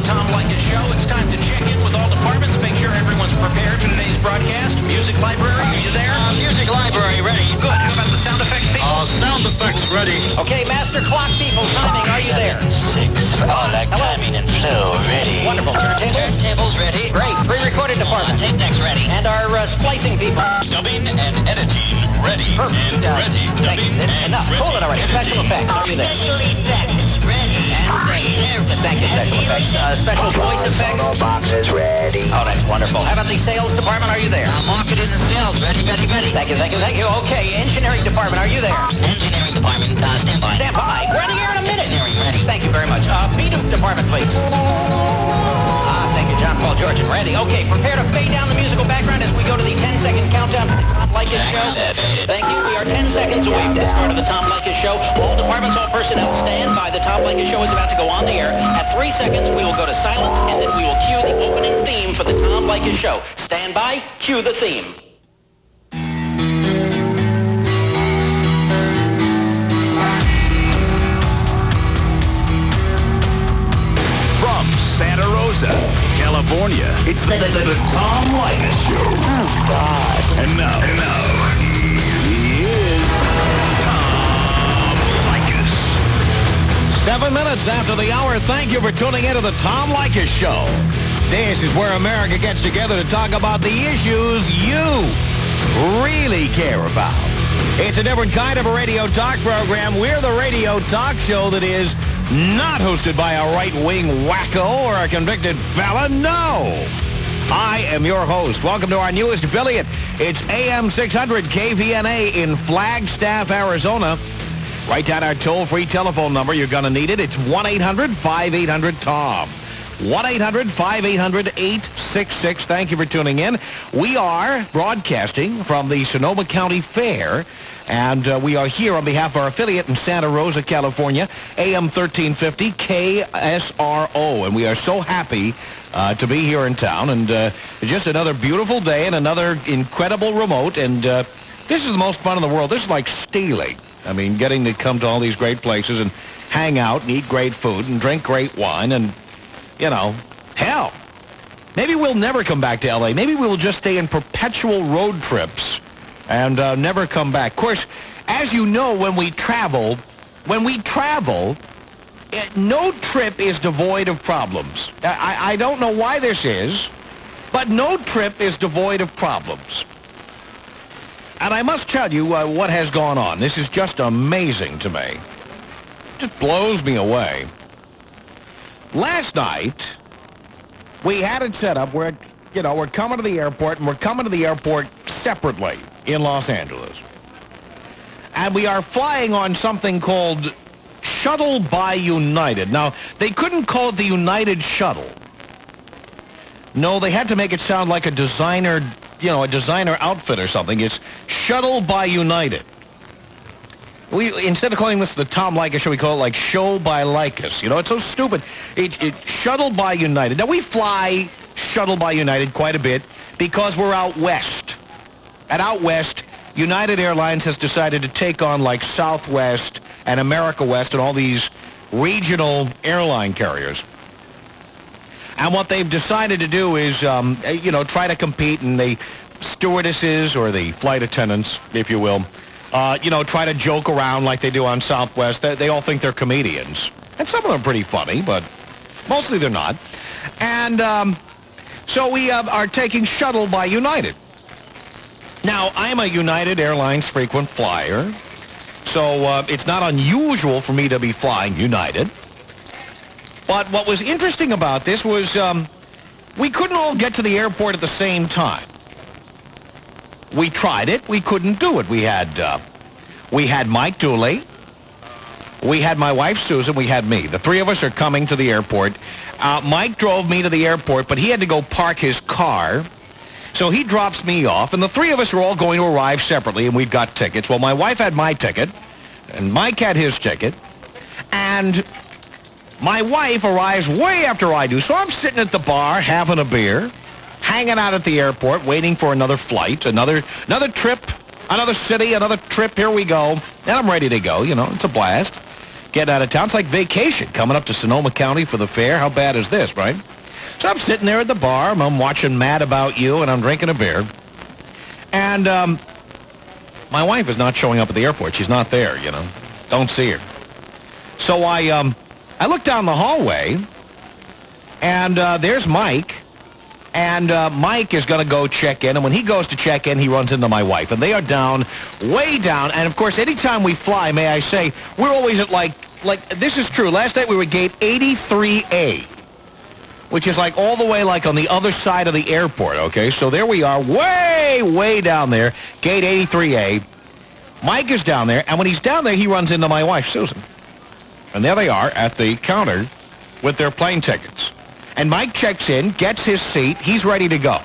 Tom Leykis Show. It's time to check in with all departments, make sure everyone's prepared for today's broadcast. Music library, are you there? Music library, ready. Good. How about the sound effects people? Sound effects ready. Okay, master clock people, timing, are you there? 6. Like timing and flow ready. Wonderful. Turntables? Tables ready. Great. Pre-recorded department. Tape decks ready. And our splicing people. Dubbing and editing ready. Perfect. And ready. Dubbing and Enough. ready. Hold it already. Special effects, are you there? Special effects ready. Thank you, special effects. Special voice effects. Boxes ready. Oh, that's wonderful. How about the sales department? Are you there? Marketing and sales ready. Thank you. Okay, engineering department. Are you there? Engineering department, stand by. Stand by. We're in the air in a minute. Engineering ready. Thank you very much. Meetup department, please. Thank you, John, Paul, George, and Randy. Okay, prepare to fade down the musical background as we go to the 10-second countdown for the Tom Leykis Show. Thank you. We are 10 seconds away from the start of the Tom Leykis Show. All departments, all personnel, stand by. The Tom Leykis Show is about to go on the air. At 3 seconds, we will go to silence, and then we will cue the opening theme for the Tom Leykis Show. Stand by. Cue the theme. Santa Rosa, California. It's the Tom Leykis Show. Oh, God. And now, he is Tom Leykis. 7 minutes after the hour, thank you for tuning into the Tom Leykis Show. This is where America gets together to talk about the issues you really care about. It's a different kind of a radio talk program. We're the radio talk show that is not hosted by a right-wing wacko or a convicted felon. No. I am your host. Welcome to our newest affiliate. It's AM 600 KVNA in Flagstaff, Arizona. Write down our toll-free telephone number. You're going to need it. It's 1-800-5800-TOM. 1-800-5800-866. Thank you for tuning in. We are broadcasting from the Sonoma County Fair. And we are here on behalf of our affiliate in Santa Rosa, California, AM 1350 KSRO. And we are so happy to be here in town. And just another beautiful day and another incredible remote. And this is the most fun in the world. This is like stealing. I mean, getting to come to all these great places and hang out and eat great food and drink great wine. And, you know, hell, maybe we'll never come back to L.A. Maybe we'll just stay in perpetual road trips and never come back. Of course, as you know, when we travel, no trip is devoid of problems. I don't know why this is, but no trip is devoid of problems. And I must tell you what has gone on. This is just amazing to me. It just blows me away. Last night, we had it set up where, you know, we're coming to the airport, and we're coming to the airport separately in Los Angeles. And we are flying on something called Shuttle by United. Now, they couldn't call it the United Shuttle. No, they had to make it sound like a designer, you know, a designer outfit or something. It's Shuttle by United. Instead of calling this the Tom Leykis Show, we call it like Show by Leykis. You know, it's so stupid. It's Shuttle by United. Now, we fly Shuttle by United quite a bit because we're out west. And out west, United Airlines has decided to take on like Southwest and America West and all these regional airline carriers. And what they've decided to do is, you know, try to compete, and the stewardesses or the flight attendants, if you will, you know, try to joke around like they do on Southwest. They all think they're comedians. And some of them are pretty funny, but mostly they're not. And so we are taking Shuttle by United. Now, I'm a United Airlines frequent flyer, so it's not unusual for me to be flying United. But what was interesting about this was we couldn't all get to the airport at the same time. We tried it. We couldn't do it. We had Mike Dooley. We had my wife, Susan. We had me. The three of us are coming to the airport. Mike drove me to the airport, but he had to go park his car. So he drops me off, and the three of us are all going to arrive separately, and we've got tickets. Well, my wife had my ticket, and Mike had his ticket, and my wife arrives way after I do. So I'm sitting at the bar, having a beer, hanging out at the airport, waiting for another flight, another trip, another city, another trip. Here we go. And I'm ready to go. You know, it's a blast. getting out of town. It's like vacation, coming up to Sonoma County for the fair. How bad is this, right? So I'm sitting there at the bar. I'm watching Mad About You, and I'm drinking a beer. And my wife is not showing up at the airport. She's not there, you know. Don't see her. So I look down the hallway, and there's Mike. And Mike is going to go check in. And when he goes to check in, he runs into my wife. And they are down, way down. And, of course, anytime we fly, may I say, we're always at, like this is true. Last night we were gate 83A, which is, like, all the way, like, on the other side of the airport, okay? So there we are, way, way down there, gate 83A. Mike is down there. And when he's down there, he runs into my wife, Susan. And there they are at the counter with their plane tickets. And Mike checks in, gets his seat. He's ready to go.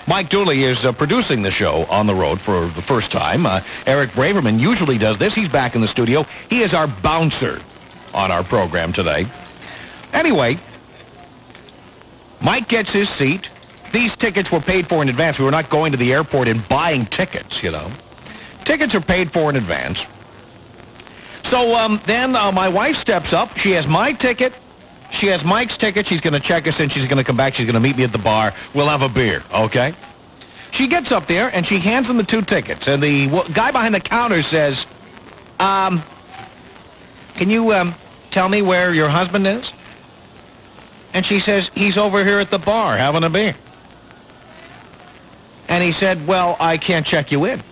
Mike Dooley is producing the show on the road for the first time. Eric Braverman usually does this. He's back in the studio. He is our bouncer on our program today. Anyway, Mike gets his seat. These tickets were paid for in advance. We were not going to the airport and buying tickets, you know. Tickets are paid for in advance. So then my wife steps up. She has my ticket. She has Mike's ticket. She's going to check us in. She's going to come back. She's going to meet me at the bar. We'll have a beer, okay? She gets up there, and she hands him the 2 tickets. And the guy behind the counter says, can you tell me where your husband is? And she says, he's over here at the bar having a beer. And he said, well, I can't check you in.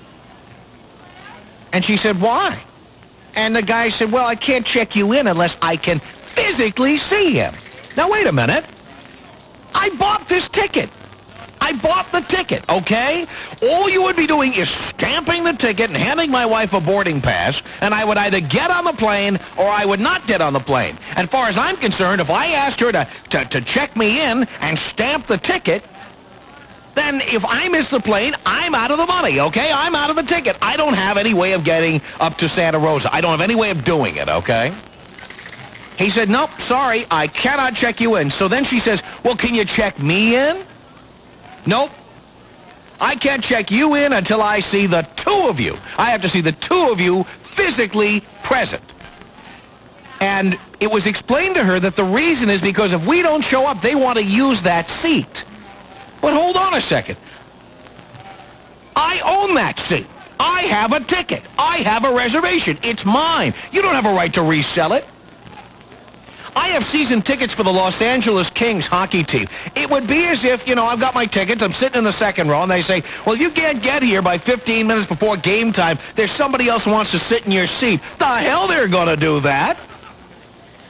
And she said, why? And the guy said, well, I can't check you in unless I can physically see him. Now, wait a minute. I bought this ticket. I bought the ticket, okay? All you would be doing is stamping the ticket and handing my wife a boarding pass, and I would either get on the plane or I would not get on the plane. As far as I'm concerned, if I asked her to check me in and stamp the ticket, then if I miss the plane, I'm out of the money, okay? I'm out of the ticket. I don't have any way of getting up to Santa Rosa. I don't have any way of doing it, okay? He said, nope, sorry, I cannot check you in. So then she says, well, can you check me in? Nope. I can't check you in until I see the 2 of you. I have to see the 2 of you physically present. And it was explained to her that the reason is because if we don't show up, they want to use that seat. But hold on a second. I own that seat. I have a ticket. I have a reservation. It's mine. You don't have a right to resell it. I have season tickets for the Los Angeles Kings hockey team. It would be as if, you know, I've got my tickets, I'm sitting in the second row, and they say, well, you can't get here by 15 minutes before game time. There's somebody else who wants to sit in your seat. The hell they're going to do that?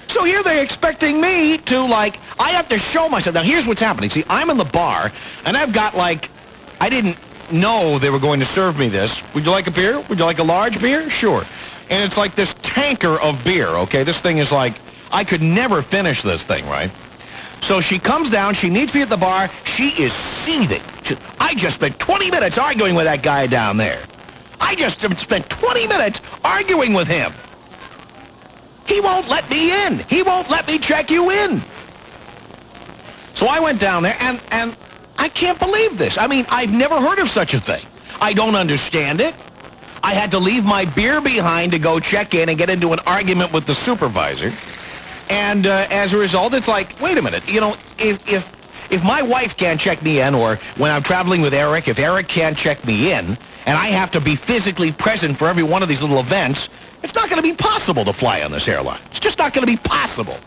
So here they're expecting me to, like, I have to show myself. Now, here's what's happening. See, I'm in the bar, and I've got, like, I didn't know they were going to serve me this. Would you like a beer? Would you like a large beer? Sure. And it's like this tanker of beer, okay? This thing is like, I could never finish this thing, right? So she comes down. She meets me at the bar. She is seething. I just spent 20 minutes arguing with that guy down there. I just spent 20 minutes arguing with him. He won't let me in. He won't let me check you in. So I went down there, and I can't believe this. I mean, I've never heard of such a thing. I don't understand it. I had to leave my beer behind to go check in and get into an argument with the supervisor. And as a result, it's like, wait a minute, you know, if my wife can't check me in, or when I'm traveling with Eric, if Eric can't check me in, and I have to be physically present for every one of these little events, it's not going to be possible to fly on this airline. It's just not going to be possible.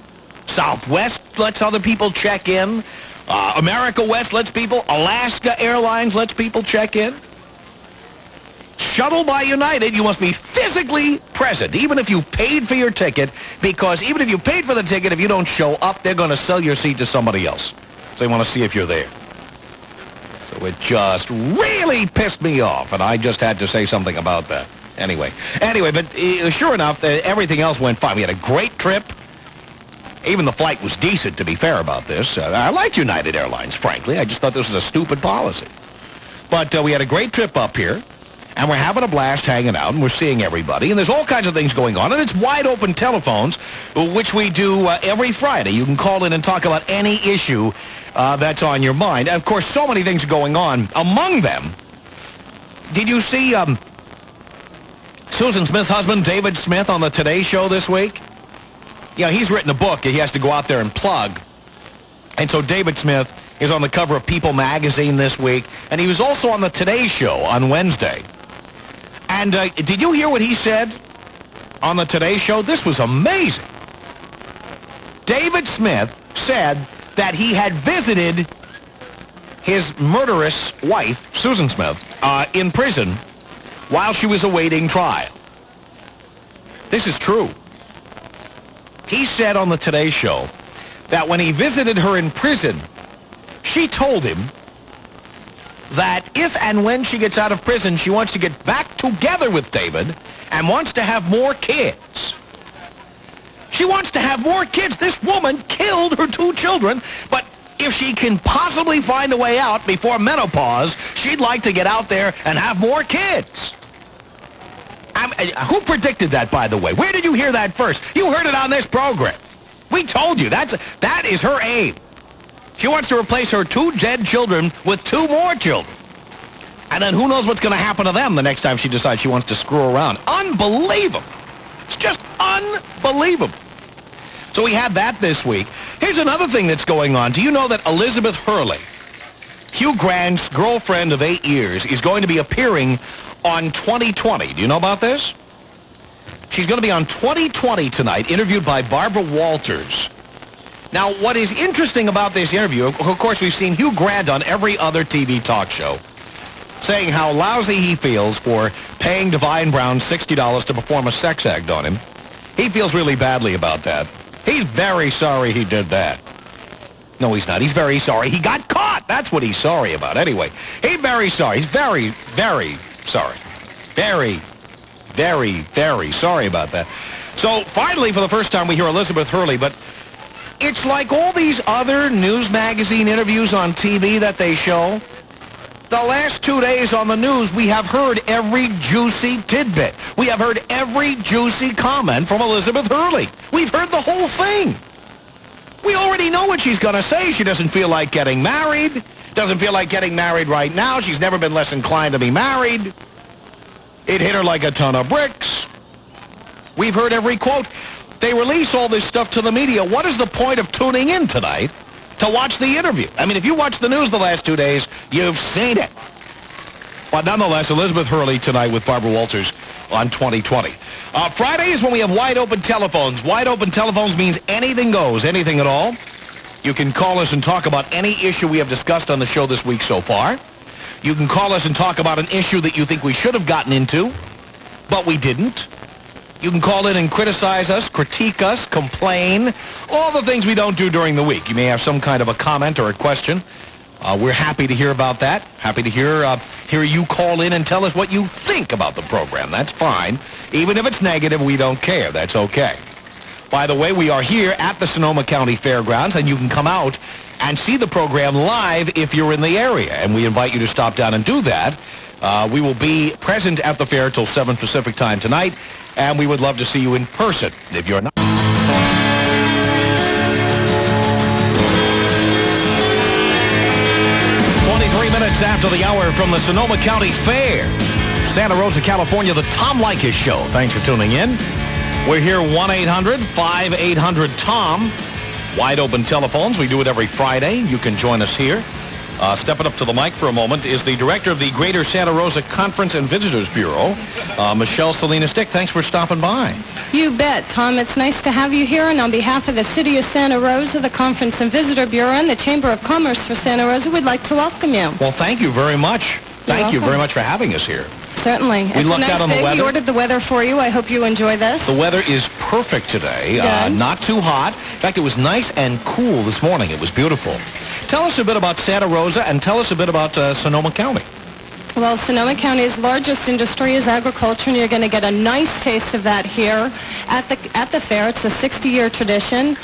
Southwest lets other people check in. America West lets people. Alaska Airlines lets people check in. Shuttle by United, you must be physically present, even if you paid for your ticket, because even if you paid for the ticket, if you don't show up, they're going to sell your seat to somebody else. So they want to see if you're there. So it just really pissed me off, and I just had to say something about that. Anyway, but sure enough, everything else went fine. We had a great trip. Even the flight was decent, to be fair about this. I like United Airlines, frankly. I just thought this was a stupid policy. But we had a great trip up here. And we're having a blast hanging out, and we're seeing everybody. And there's all kinds of things going on. And it's wide-open telephones, which we do every Friday. You can call in and talk about any issue that's on your mind. And, of course, so many things are going on. Among them, did you see Susan Smith's husband, David Smith, on the Today Show this week? he's written a book he has to go out there and plug. And so David Smith is on the cover of People magazine this week, and he was also on the Today Show on Wednesday. And did you hear what he said on the Today Show? This was amazing. David Smith said that he had visited his murderous wife, Susan Smith, in prison while she was awaiting trial. This is true. He said on the Today Show that when he visited her in prison, she told him that if and when she gets out of prison, she wants to get back together with David and wants to have more kids. She wants to have more kids. This woman killed her 2 children, but if she can possibly find a way out before menopause, she'd like to get out there and have more kids. Who predicted that, by the way? Where did you hear that first? You heard it on this program. We told you that is her aim. She wants to replace her 2 dead children with 2 more children. And then who knows what's going to happen to them the next time she decides she wants to screw around. Unbelievable. It's just unbelievable. So we had that this week. Here's another thing that's going on. Do you know that Elizabeth Hurley, Hugh Grant's girlfriend of 8 years, is going to be appearing on 2020? Do you know about this? She's going to be on 2020 tonight, interviewed by Barbara Walters. Now, what is interesting about this interview, of course, we've seen Hugh Grant on every other TV talk show saying how lousy he feels for paying Divine Brown $60 to perform a sex act on him. He feels really badly about that. He's very sorry he did that. No, he's not. He's very sorry he got caught. That's what he's sorry about. Anyway, he's very sorry. He's very, very sorry. Very, very, very sorry about that. So finally, for the first time, we hear Elizabeth Hurley, but it's like all these other news magazine interviews on TV that they show. The last 2 days on the news, we have heard every juicy tidbit. We have heard every juicy comment from Elizabeth Hurley. We've heard the whole thing. We already know what she's going to say. She doesn't feel like getting married. Doesn't feel like getting married right now. She's never been less inclined to be married. It hit her like a ton of bricks. We've heard every quote. They release all this stuff to the media. What is the point of tuning in tonight to watch the interview? I mean, if you watch the news the last 2 days, you've seen it. But nonetheless, Elizabeth Hurley tonight with Barbara Walters on 2020. Friday is when we have wide open telephones. Wide open telephones means anything goes, anything at all. You can call us and talk about any issue we have discussed on the show this week so far. You can call us and talk about an issue that you think we should have gotten into, but we didn't. You can call in and criticize us, critique us, complain, all the things we don't do during the week. You may have some kind of a comment or a question. We're happy to hear about that. Happy to hear you call in and tell us what you think about the program. That's fine. Even if it's negative, we don't care. That's okay. By the way, we are here at the Sonoma County Fairgrounds, and you can come out and see the program live if you're in the area. And we invite you to stop down and do that. We will be present at the fair till 7 Pacific time tonight, and we would love to see you in person. If you're not... after the hour from the Sonoma County Fair, Santa Rosa, California, the Tom Leykis Show. Thanks for tuning in. We're here 1-800-5800-TOM. Wide open telephones. We do it every Friday. You can join us here. Stepping up to the mic for a moment is the director of the Greater Santa Rosa Conference and Visitors Bureau, Michelle Salinas-Dick. Thanks for stopping by. You bet, Tom. It's nice to have you here. And on behalf of the City of Santa Rosa, the Conference and Visitor Bureau, and the Chamber of Commerce for Santa Rosa, we'd like to welcome you. Well, thank you very much. Thank you very much for having us here. Certainly. We lucked out on the weather. We ordered the weather for you. I hope you enjoy this. The weather is perfect today. Not too hot. In fact, it was nice and cool this morning. It was beautiful. Tell us a bit about Santa Rosa and tell us a bit about Sonoma County. Well, Sonoma County's largest industry is agriculture, and you're going to get a nice taste of that here at the fair. It's a 60-year tradition.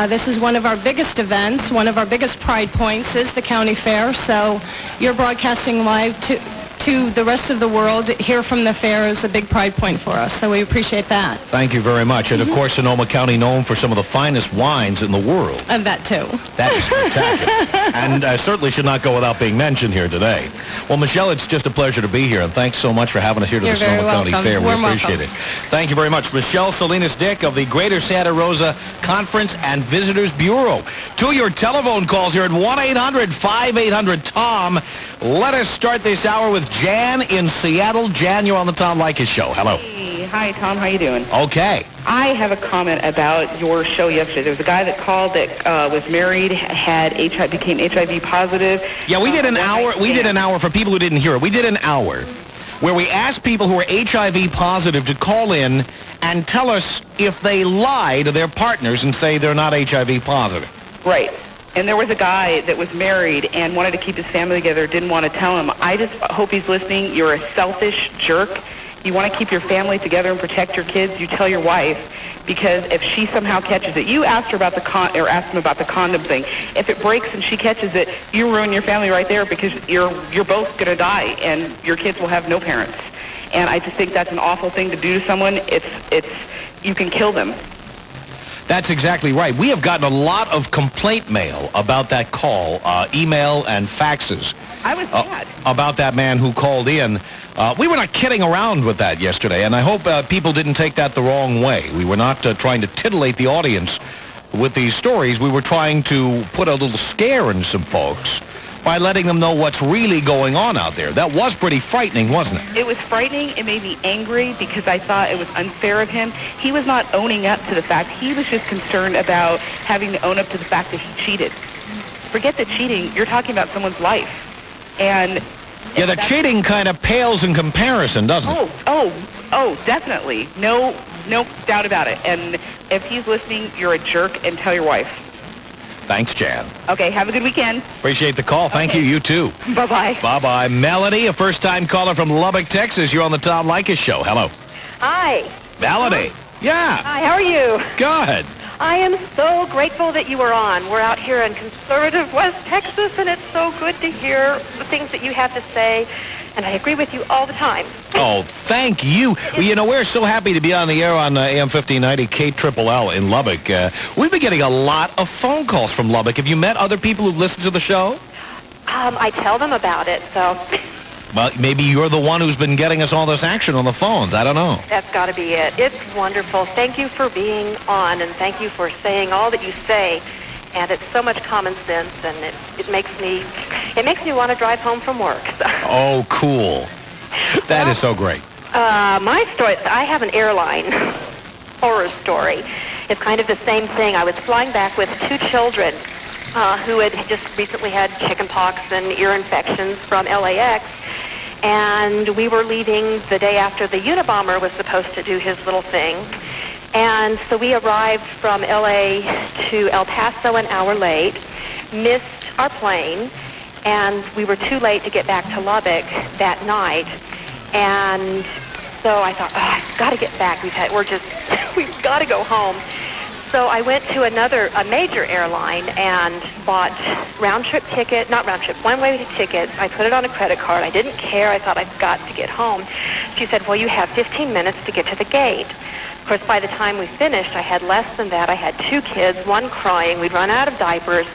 This is one of our biggest events. One of our biggest pride points is the county fair. So you're broadcasting live to to the rest of the world here from the fair is a big pride point for us, so we appreciate that. Thank you very much. And, of course, Sonoma County known for some of the finest wines in the world. And that, too. That's spectacular. And certainly should not go without being mentioned here today. Well, Michelle, it's just a pleasure to be here, and thanks so much for having us here to You're the Sonoma very County welcome. Fair. We Warm appreciate welcome. it. Thank you very much. Michelle Salinas-Dick of the Greater Santa Rosa Conference and Visitors Bureau. To your telephone calls here at 1-800-5800-TOM. Let us start this hour with Jan in Seattle. Jan, you're on the Tom Leykis Show. Hello. Hey, hi, Tom. How you doing? Okay. I have a comment about your show yesterday. There was a guy that called that was married, had HIV, became HIV positive. Yeah, we did an hour. We did an hour for people who didn't hear it. We did an hour where we asked people who are HIV positive to call in and tell us if they lie to their partners and say they're not HIV positive. Right. And there was a guy that was married and wanted to keep his family together, didn't want to tell him. I just hope he's listening. You're a selfish jerk. You want to keep your family together and protect your kids. You tell your wife, because if she somehow catches it, you asked her about or asked him about the condom thing. If it breaks and she catches it, you ruin your family right there, because you're both going to die and your kids will have no parents. And I just think that's an awful thing to do to someone. You can kill them. That's exactly right. We have gotten a lot of complaint mail about that call, email and faxes. I was mad. About that man who called in. We were not kidding around with that yesterday, and I hope people didn't take that the wrong way. We were not trying to titillate the audience with these stories. We were trying to put a little scare in some folks by letting them know what's really going on out there. That was pretty frightening, wasn't it? It was frightening. It made me angry because I thought it was unfair of him. He was not owning up to the fact. He was just concerned about having to own up to the fact that he cheated. Forget the cheating. You're talking about someone's life. And yeah, the cheating kind of pales in comparison, doesn't it? Oh, definitely. No doubt about it. And if he's listening, you're a jerk, and tell your wife. Thanks, Jan. Okay, have a good weekend. Appreciate the call. Thank you. You too. Bye-bye. Bye-bye. Melody, a first-time caller from Lubbock, Texas. You're on the Tom Leykis Show. Hello. Hi. Melody. Yeah. Hi, how are you? Good. I am so grateful that you were on. We're out here in conservative West Texas, and it's so good to hear the things that you have to say, and I agree with you all the time. Oh, thank you. Well, you know, we're so happy to be on the air on AM 1590 KLLL in Lubbock. We've been getting a lot of phone calls from Lubbock. Have you met other people who've listened to the show? I tell them about it, so... Well, maybe you're the one who's been getting us all this action on the phones. I don't know. That's got to be it. It's wonderful. Thank you for being on, and thank you for saying all that you say. And it's so much common sense, and it makes me want to drive home from work. So. Oh, cool. That is so great. My story, I have an airline horror story. It's kind of the same thing. I was flying back with two children who had just recently had chickenpox and ear infections from LAX. And we were leaving the day after the Unabomber was supposed to do his little thing. And so we arrived from L.A. to El Paso an hour late, missed our plane, and we were too late to get back to Lubbock that night. And so I thought, I've got to get back. We've got to go home. So I went to a major airline and bought one-way tickets. I put it on a credit card. I didn't care. I thought I've got to get home. She said, well, you have 15 minutes to get to the gate. Of course, by the time we finished, I had less than that. I had two kids, one crying. We'd run out of diapers.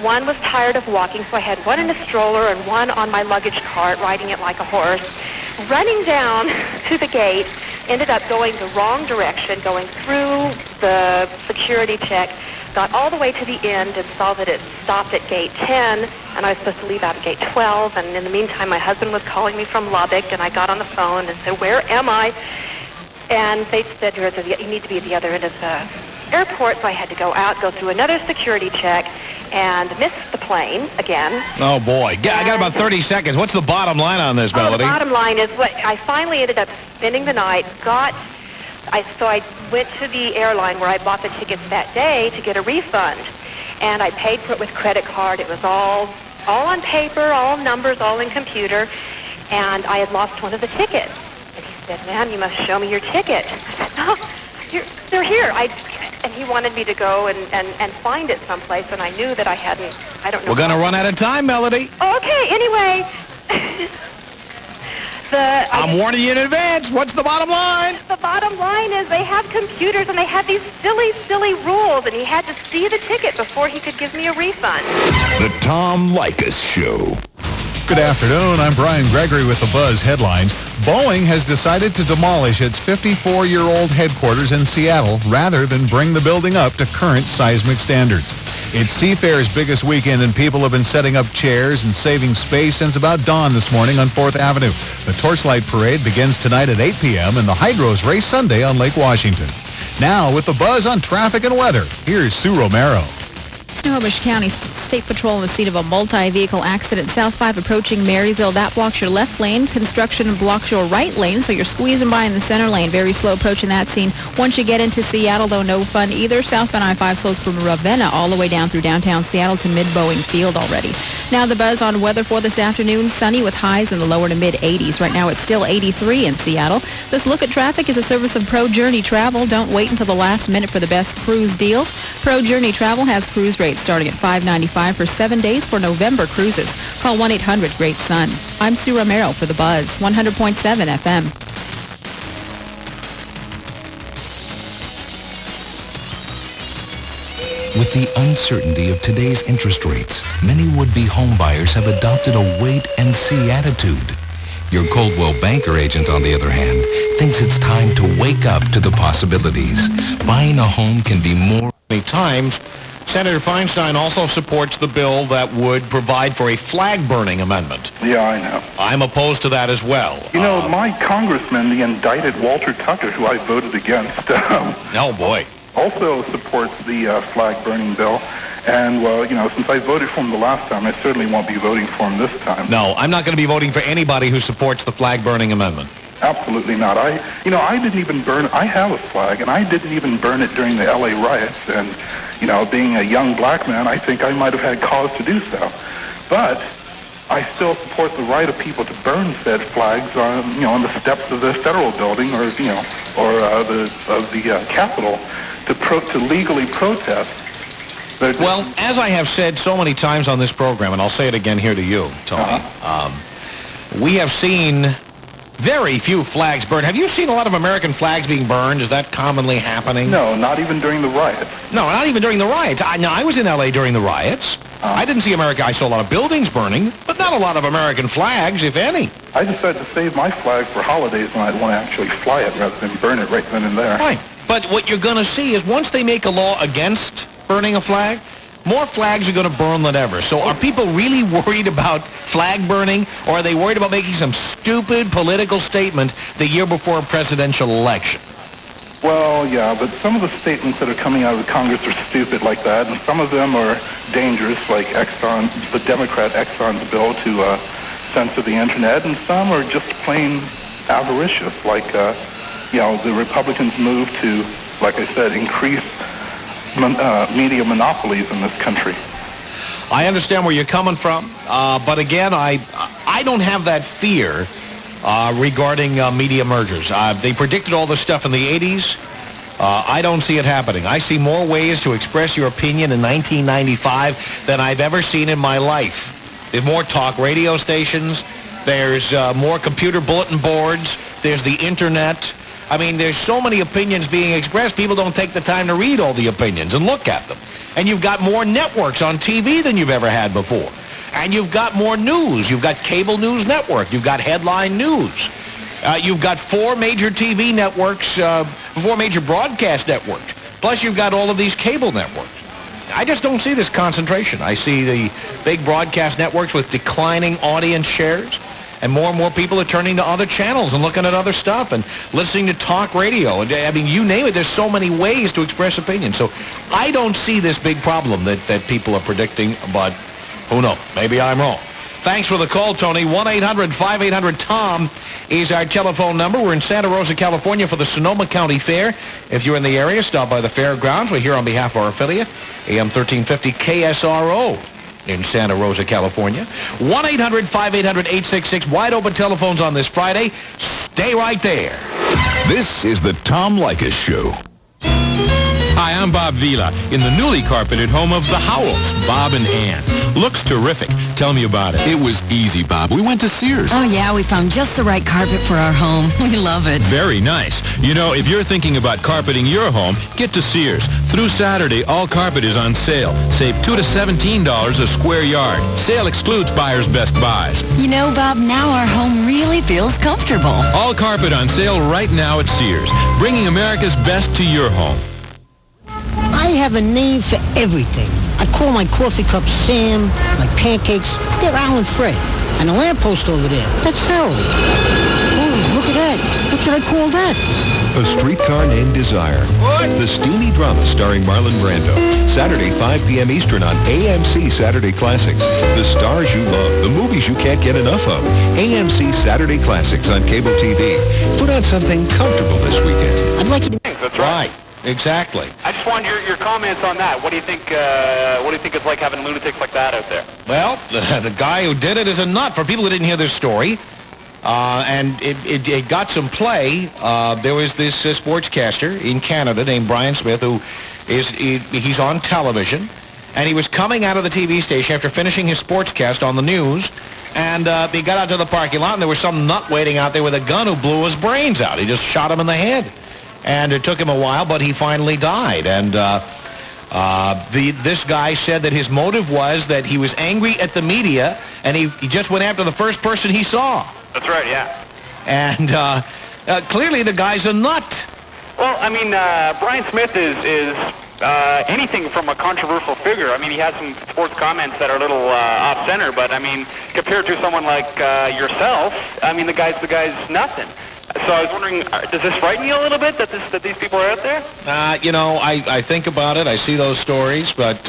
One was tired of walking, so I had one in a stroller and one on my luggage cart, riding it like a horse. Running down to the gate, ended up going the wrong direction, going through the security check, got all the way to the end and saw that it stopped at gate 10, and I was supposed to leave out at gate 12. And in the meantime, my husband was calling me from Lubbock, and I got on the phone and said, where am I? And they said, you need to be at the other end of the airport. So I had to go out, go through another security check, and miss the plane again. Oh, boy. I got about 30 seconds. What's the bottom line on this, Melody? The bottom line is what I finally ended up spending the night, so I went to the airline where I bought the tickets that day to get a refund. And I paid for it with credit card. It was all on paper, all numbers, all in computer. And I had lost one of the tickets. And he said, ma'am, you must show me your ticket. I said, no, they're here. And he wanted me to go and find it someplace, and I knew that I don't know. We're going to run out of time, Melody. Okay, anyway. I'm warning you in advance. What's the bottom line? The bottom line is they have computers and they have these silly, silly rules, and he had to see the ticket before he could give me a refund. The Tom Leykis Show. Good afternoon. I'm Brian Gregory with the Buzz headlines. Boeing has decided to demolish its 54-year-old headquarters in Seattle rather than bring the building up to current seismic standards. It's Seafair's biggest weekend, and people have been setting up chairs and saving space since about dawn this morning on 4th Avenue. The Torchlight Parade begins tonight at 8 p.m., and the Hydros race Sunday on Lake Washington. Now, with the Buzz on traffic and weather, here's Sue Romero. Snohomish County State Patrol on the scene of a multi-vehicle accident. South 5 approaching Marysville. That blocks your left lane. Construction blocks your right lane, so you're squeezing by in the center lane. Very slow approaching that scene. Once you get into Seattle, though, no fun either. Southbound I-5 slows from Ravenna all the way down through downtown Seattle to mid-Boeing Field already. Now the Buzz on weather for this afternoon. Sunny with highs in the lower to mid-80s. Right now it's still 83 in Seattle. This look at traffic is a service of Pro Journey Travel. Don't wait until the last minute for the best cruise deals. Pro Journey Travel has cruise rates starting at $5.95 for 7 days for November cruises. Call 1-800-GREAT-SUN. I'm Sue Romero for the Buzz, 100.7 FM. With the uncertainty of today's interest rates, many would-be homebuyers have adopted a wait-and-see attitude. Your Coldwell Banker agent, on the other hand, thinks it's time to wake up to the possibilities. Buying a home can be more... Many times, Senator Feinstein also supports the bill that would provide for a flag-burning amendment. Yeah, I know. I'm opposed to that as well. You know, my congressman, the indicted Walter Tucker, who I voted against, oh, boy. also supports the flag-burning bill. And, well, you know, since I voted for him the last time, I certainly won't be voting for him this time. No, I'm not going to be voting for anybody who supports the flag-burning amendment. Absolutely not. I didn't even burn, I have a flag, and I didn't even burn it during the LA riots. And, you know, being a young black man, I think I might have had cause to do so. But I still support the right of people to burn said flags on, you know, on the steps of the federal building or, you know, or the Capitol to legally protest. Well, as I have said so many times on this program, and I'll say it again here to you, Tony, we have seen very few flags burned. Have you seen a lot of American flags being burned? Is that commonly happening? No, not even during the riots. No, not even during the riots. I was in L.A. during the riots. I didn't see America. I saw a lot of buildings burning, but not a lot of American flags, if any. I decided to save my flag for holidays when I'd want to actually fly it rather than burn it right then and there. Right. But what you're going to see is once they make a law against burning a flag, more flags are going to burn than ever. So are people really worried about flag burning, or are they worried about making some stupid political statement the year before a presidential election? Well, yeah, but some of the statements that are coming out of the Congress are stupid like that, and some of them are dangerous, like Exxon, the Democrat Exxon's bill to censor the Internet, and some are just plain avaricious, like, you know, the Republicans move to, like I said, increase media monopolies in this country. I understand where you're coming from, but again, I don't have that fear regarding media mergers. They predicted all this stuff in the 80s. I don't see it happening. I see more ways to express your opinion in 1995 than I've ever seen in my life. There's more talk radio stations. There's more computer bulletin boards. There's the Internet. I mean, there's so many opinions being expressed, people don't take the time to read all the opinions and look at them. And you've got more networks on TV than you've ever had before. And you've got more news. You've got cable news network. You've got headline news. You've got 4 major TV networks, 4 major broadcast networks. Plus, you've got all of these cable networks. I just don't see this concentration. I see the big broadcast networks with declining audience shares. And more people are turning to other channels and looking at other stuff and listening to talk radio. I mean, you name it, there's so many ways to express opinion. So I don't see this big problem that people are predicting, but who knows? Maybe I'm wrong. Thanks for the call, Tony. 1-800-5800-TOM is our telephone number. We're in Santa Rosa, California for the Sonoma County Fair. If you're in the area, stop by the fairgrounds. We're here on behalf of our affiliate, AM 1350 KSRO. In Santa Rosa, California. 1-800-5800-866. Wide open telephones on this Friday. Stay right there. This is the Tom Leykis Show. Hi, I'm Bob Vila in the newly carpeted home of the Howells, Bob and Ann. Looks terrific. Tell me about it. It was easy, Bob. We went to Sears. Oh, yeah, we found just the right carpet for our home. We love it. Very nice. You know, if you're thinking about carpeting your home, get to Sears. Through Saturday, all carpet is on sale. Save $2 to $17 a square yard. Sale excludes buyer's best buys. You know, Bob, now our home really feels comfortable. All carpet on sale right now at Sears, bringing America's best to your home. I have a name for everything. I call my coffee cup Sam, my pancakes, they're Al and Fred. And the lamppost over there, that's Harold. Oh, look at that. What should I call that? A Streetcar Named Desire. The steamy drama starring Marlon Brando. Saturday, 5 p.m. Eastern on AMC Saturday Classics. The stars you love, the movies you can't get enough of. AMC Saturday Classics on cable TV. Put on something comfortable this weekend. I'd like you to... That's right. Exactly. I just wanted your comments on that. What do you think? What do you think it's like having lunatics like that out there? Well, the guy who did it is a nut. For people who didn't hear this story, and it got some play. There was this sportscaster in Canada named Brian Smith who he's on television, and he was coming out of the TV station after finishing his sportscast on the news, and he got out to the parking lot, and there was some nut waiting out there with a gun who blew his brains out. He just shot him in the head. And it took him a while, but he finally died. And this guy said that his motive was that he was angry at the media, and he just went after the first person he saw. That's right, yeah. And clearly the guy's a nut. Well, I mean, Brian Smith is anything from a controversial figure. I mean, he has some sports comments that are a little off-center, but I mean, compared to someone like yourself, I mean, the guy's nothing. So I was wondering, does this frighten you a little bit that these people are out there? You know, I think about it. I see those stories, but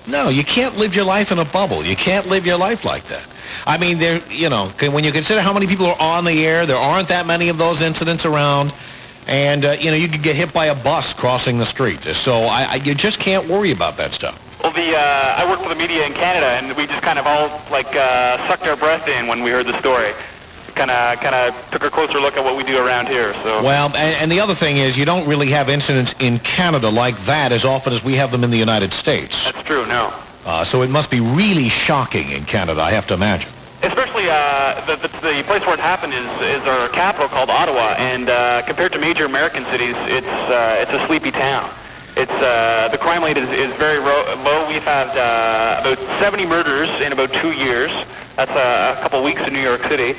no, you can't live your life in a bubble. You can't live your life like that. I mean, when you consider how many people are on the air, there aren't that many of those incidents around, and you could get hit by a bus crossing the street. So you just can't worry about that stuff. Well, I work for the media in Canada, and we just kind of all sucked our breath in when we heard the story. Kind of took a closer look at what we do around here. So well, and the other thing is you don't really have incidents in Canada like that as often as we have them in the United States. That's true. No. So it must be really shocking in Canada, I have to imagine. Especially the place where it happened is our capital called Ottawa, and compared to major American cities, it's a sleepy town. It's the crime rate is very low. We've had about 70 murders in about 2 years. That's a couple weeks in New York City.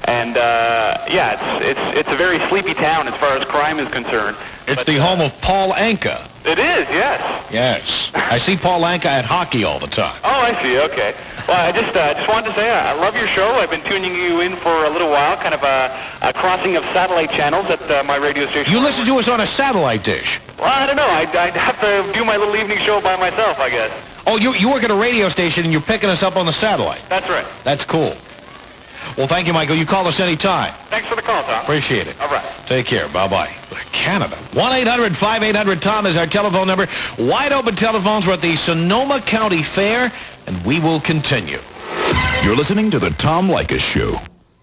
And yeah, it's a very sleepy town as far as crime is concerned. It's the home of Paul Anka. It is, yes. Yes. I see Paul Anka at hockey all the time. Oh, I see. Okay. Well, I just wanted to say I love your show. I've been tuning you in for a little while, kind of a crossing of satellite channels at my radio station. You listen to us on a satellite dish? Well, I don't know. I'd have to do my little evening show by myself, I guess. Oh, you work at a radio station and you're picking us up on the satellite? That's right. That's cool. Well, thank you, Michael. You call us anytime. Thanks for the call, Tom. Appreciate it. All right. Take care. Bye-bye. Canada. 1-800-5800-TOM is our telephone number. Wide open telephones. We're at the Sonoma County Fair, and we will continue. You're listening to the Tom Leykis Show.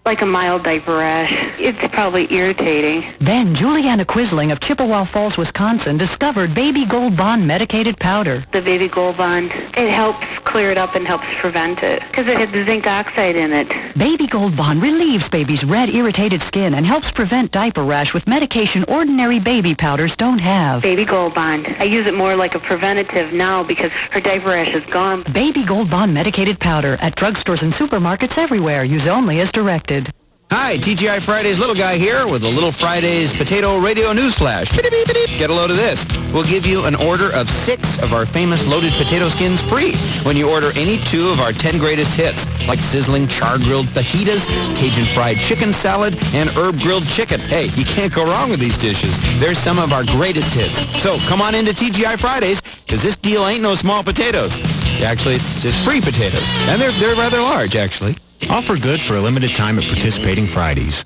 Like a mild diaper rash. It's probably irritating. Then Juliana Quisling of Chippewa Falls, Wisconsin, discovered Baby Gold Bond medicated powder. The Baby Gold Bond, it helps clear it up and helps prevent it because it has the zinc oxide in it. Baby Gold Bond relieves baby's red, irritated skin and helps prevent diaper rash with medication ordinary baby powders don't have. Baby Gold Bond. I use it more like a preventative now because her diaper rash is gone. Baby Gold Bond medicated powder at drugstores and supermarkets everywhere. Use only as directed. Hi, TGI Fridays Little Guy here with a Little Fridays Potato Radio News Flash. Get a load of this. We'll give you an order of 6 of our famous loaded potato skins free when you order any 2 of our 10 greatest hits, like sizzling char-grilled fajitas, Cajun fried chicken salad, and herb-grilled chicken. Hey, you can't go wrong with these dishes. They're some of our greatest hits. So come on into TGI Fridays, because this deal ain't no small potatoes. Actually, it's free potatoes, and they're rather large, actually. Offer good for a limited time at participating Fridays.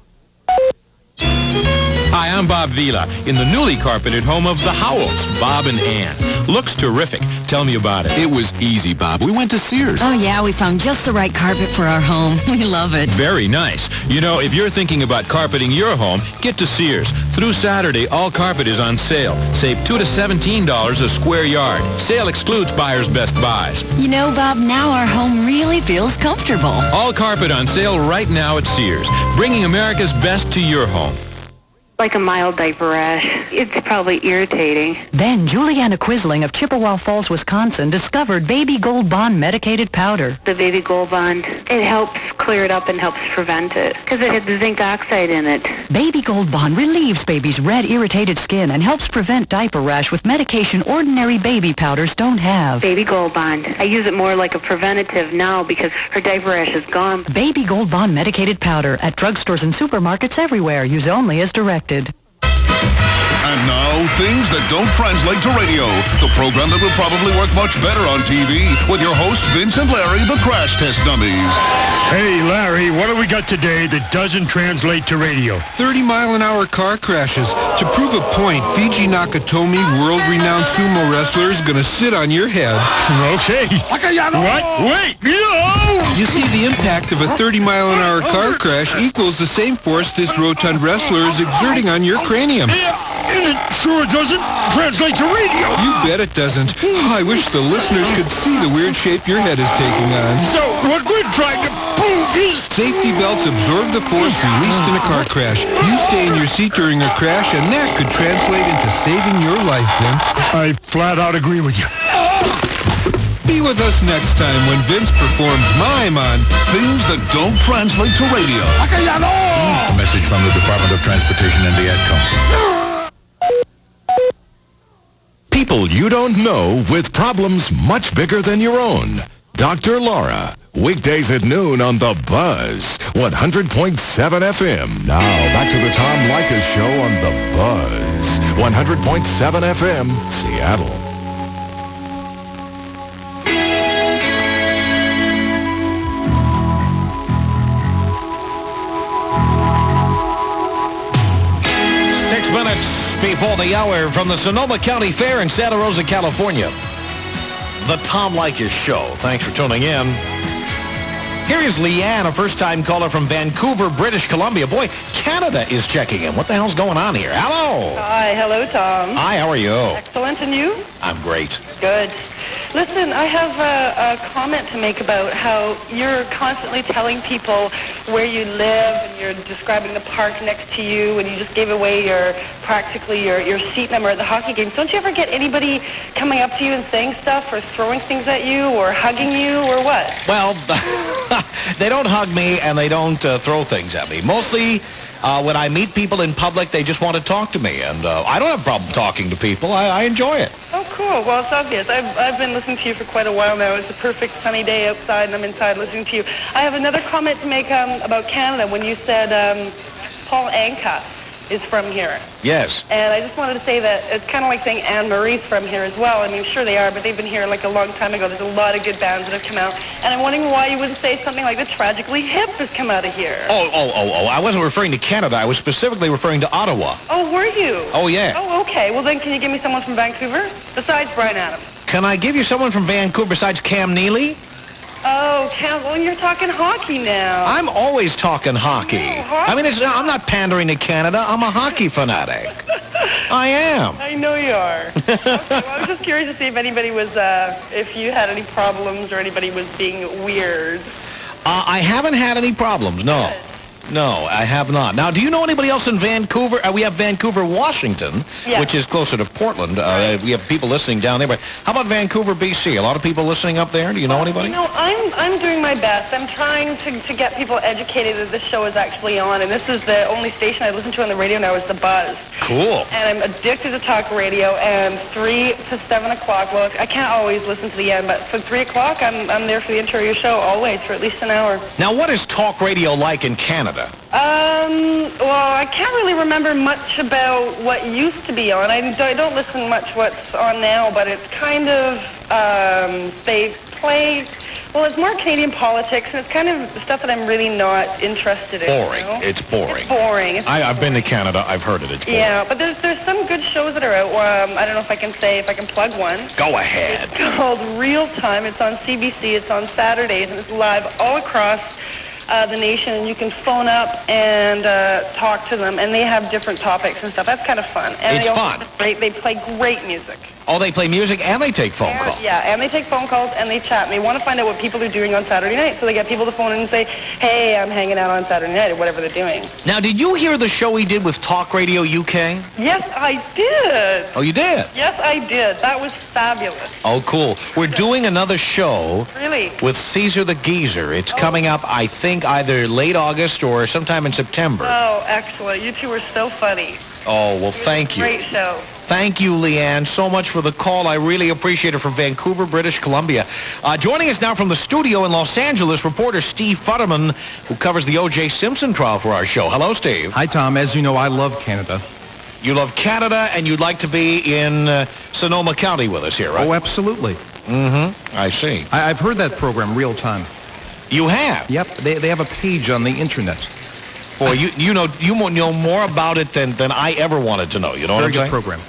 Hi, I'm Bob Vila in the newly carpeted home of the Howells, Bob and Ann. Looks terrific. Tell me about it. It was easy, Bob. We went to Sears. Oh, yeah, we found just the right carpet for our home. We love it. Very nice. You know, if you're thinking about carpeting your home, get to Sears. Through Saturday, all carpet is on sale. Save $2 to $17 a square yard. Sale excludes buyer's best buys. You know, Bob, now our home really feels comfortable. All carpet on sale right now at Sears, bringing America's best to your home. Like a mild diaper rash. It's probably irritating. Then Juliana Quisling of Chippewa Falls, Wisconsin, discovered Baby Gold Bond medicated powder. The Baby Gold Bond, it helps clear it up and helps prevent it because it had the zinc oxide in it. Baby Gold Bond relieves baby's red, irritated skin and helps prevent diaper rash with medication ordinary baby powders don't have. Baby Gold Bond. I use it more like a preventative now because her diaper rash is gone. Baby Gold Bond medicated powder at drugstores and supermarkets everywhere. Use only as directed. And now, things that don't translate to radio. The program that will probably work much better on TV with your hosts, Vince and Larry, the Crash Test Dummies. Hey, Larry, what do we got today that doesn't translate to radio? 30-mile-an-hour car crashes. To prove a point, Fiji Nakatomi, world-renowned sumo wrestler, is going to sit on your head. Okay. What? Wait, no! You see, the impact of a 30-mile-an-hour car crash equals the same force this rotund wrestler is exerting on your cranium. It sure doesn't translate to radio. You bet it doesn't. Oh, I wish the listeners could see the weird shape your head is taking on. So what we're trying to prove is... Safety belts absorb the force released in a car crash. You stay in your seat during a crash, and that could translate into saving your life, Vince. I flat out agree with you. Be with us next time when Vince performs mime on Things that don't translate to radio. A message from the Department of Transportation and the Ad Council. People you don't know with problems much bigger than your own. Dr. Laura, weekdays at noon on The Buzz, 100.7 FM. Now, back to the Tom Leykis Show on The Buzz, 100.7 FM, Seattle. Minutes before the hour from the Sonoma County Fair in Santa Rosa, California. The Tom Leykis Show. Thanks for tuning in. Here is Leanne, a first-time caller from Vancouver, British Columbia. Boy, Canada is checking in. What the hell's going on here? Hello. Hi. Hello, Tom. Hi, how are you? Excellent. And you? I'm great. Good. Listen, I have a comment to make about how you're constantly telling people where you live and you're describing the park next to you and you just gave away your seat number at the hockey game. Don't you ever get anybody coming up to you and saying stuff or throwing things at you or hugging you or what? Well, they don't hug me and they don't throw things at me. Mostly when I meet people in public, they just want to talk to me. And I don't have a problem talking to people. I enjoy it. Oh, cool. Well, it's obvious. I've been listening to you for quite a while now. It's a perfect sunny day outside, and I'm inside listening to you. I have another comment to make about Canada when you said Paul Anka is from here. Yes. And I just wanted to say that it's kind of like saying Anne Marie's from here as well. I mean, sure they are, but they've been here like a long time ago. There's a lot of good bands that have come out. And I'm wondering why you wouldn't say something like the Tragically Hip has come out of here. Oh, I wasn't referring to Canada. I was specifically referring to Ottawa. Oh, were you? Oh, yeah. Oh, okay. Well, then can you give me someone from Vancouver besides Brian Adams? Can I give you someone from Vancouver besides Cam Neely? Oh, Cam, well, you're talking hockey now. I'm always talking hockey. hockey. I mean, I'm not pandering to Canada. I'm a hockey fanatic. I am. I know you are. Okay, well, I was just curious to see if anybody was, if you had any problems or anybody was being weird. I haven't had any problems, no. Good. No, I have not. Now, do you know anybody else in Vancouver? We have Vancouver, Washington, which is closer to Portland. We have people listening down there. But how about Vancouver, BC? A lot of people listening up there. Do you know anybody? You know, I'm doing my best. I'm trying to get people educated that this show is actually on. And this is the only station I listen to on the radio now is The Buzz. Cool. And I'm addicted to talk radio. And 3 to 7 o'clock, well, I can't always listen to the end, but from 3 o'clock, I'm there for the intro of your show always for at least an hour. Now, what is talk radio like in Canada? Well, I can't really remember much about what used to be on. I don't listen much what's on now, but it's kind of, they play Well, it's more Canadian politics, and it's kind of stuff that I'm really not interested in. Boring. You know? It's boring. It's boring. I've been to Canada. I've heard it. It's boring. Yeah, but there's some good shows that are out. I don't know if I can plug one. Go ahead. It's called Real Time. It's on CBC. It's on Saturdays, and it's live all across the nation, and you can phone up and talk to them, and they have different topics and stuff. That's kind of fun. And It's fun. They play great music. Oh, they play music and they take phone calls. Yeah, and they take phone calls and they chat, and they want to find out what people are doing on Saturday night. So they get people to phone in and say, hey, I'm hanging out on Saturday night, or whatever they're doing. Now, did you hear the show he did with Talk Radio UK? Yes, I did. Oh, you did? Yes, I did. That was fabulous. Oh, cool. We're doing another show. Really? With Caesar the Geezer. It's coming up, I think, either late August or sometime in September. Oh, excellent. You two were so funny. Oh, well, thank you. Great show. Thank you, Leanne, so much for the call. I really appreciate it, from Vancouver, British Columbia. Joining us now from the studio in Los Angeles, reporter Steve Futterman, who covers the O.J. Simpson trial for our show. Hello, Steve. Hi, Tom. As you know, I love Canada. You love Canada, and you'd like to be in Sonoma County with us here, right? Oh, absolutely. Mm-hmm. I see. I've heard that program, Real Time. You have? Yep. They have a page on the internet. Boy, you know more about it than I ever wanted to know. You know what I'm saying? Very good program.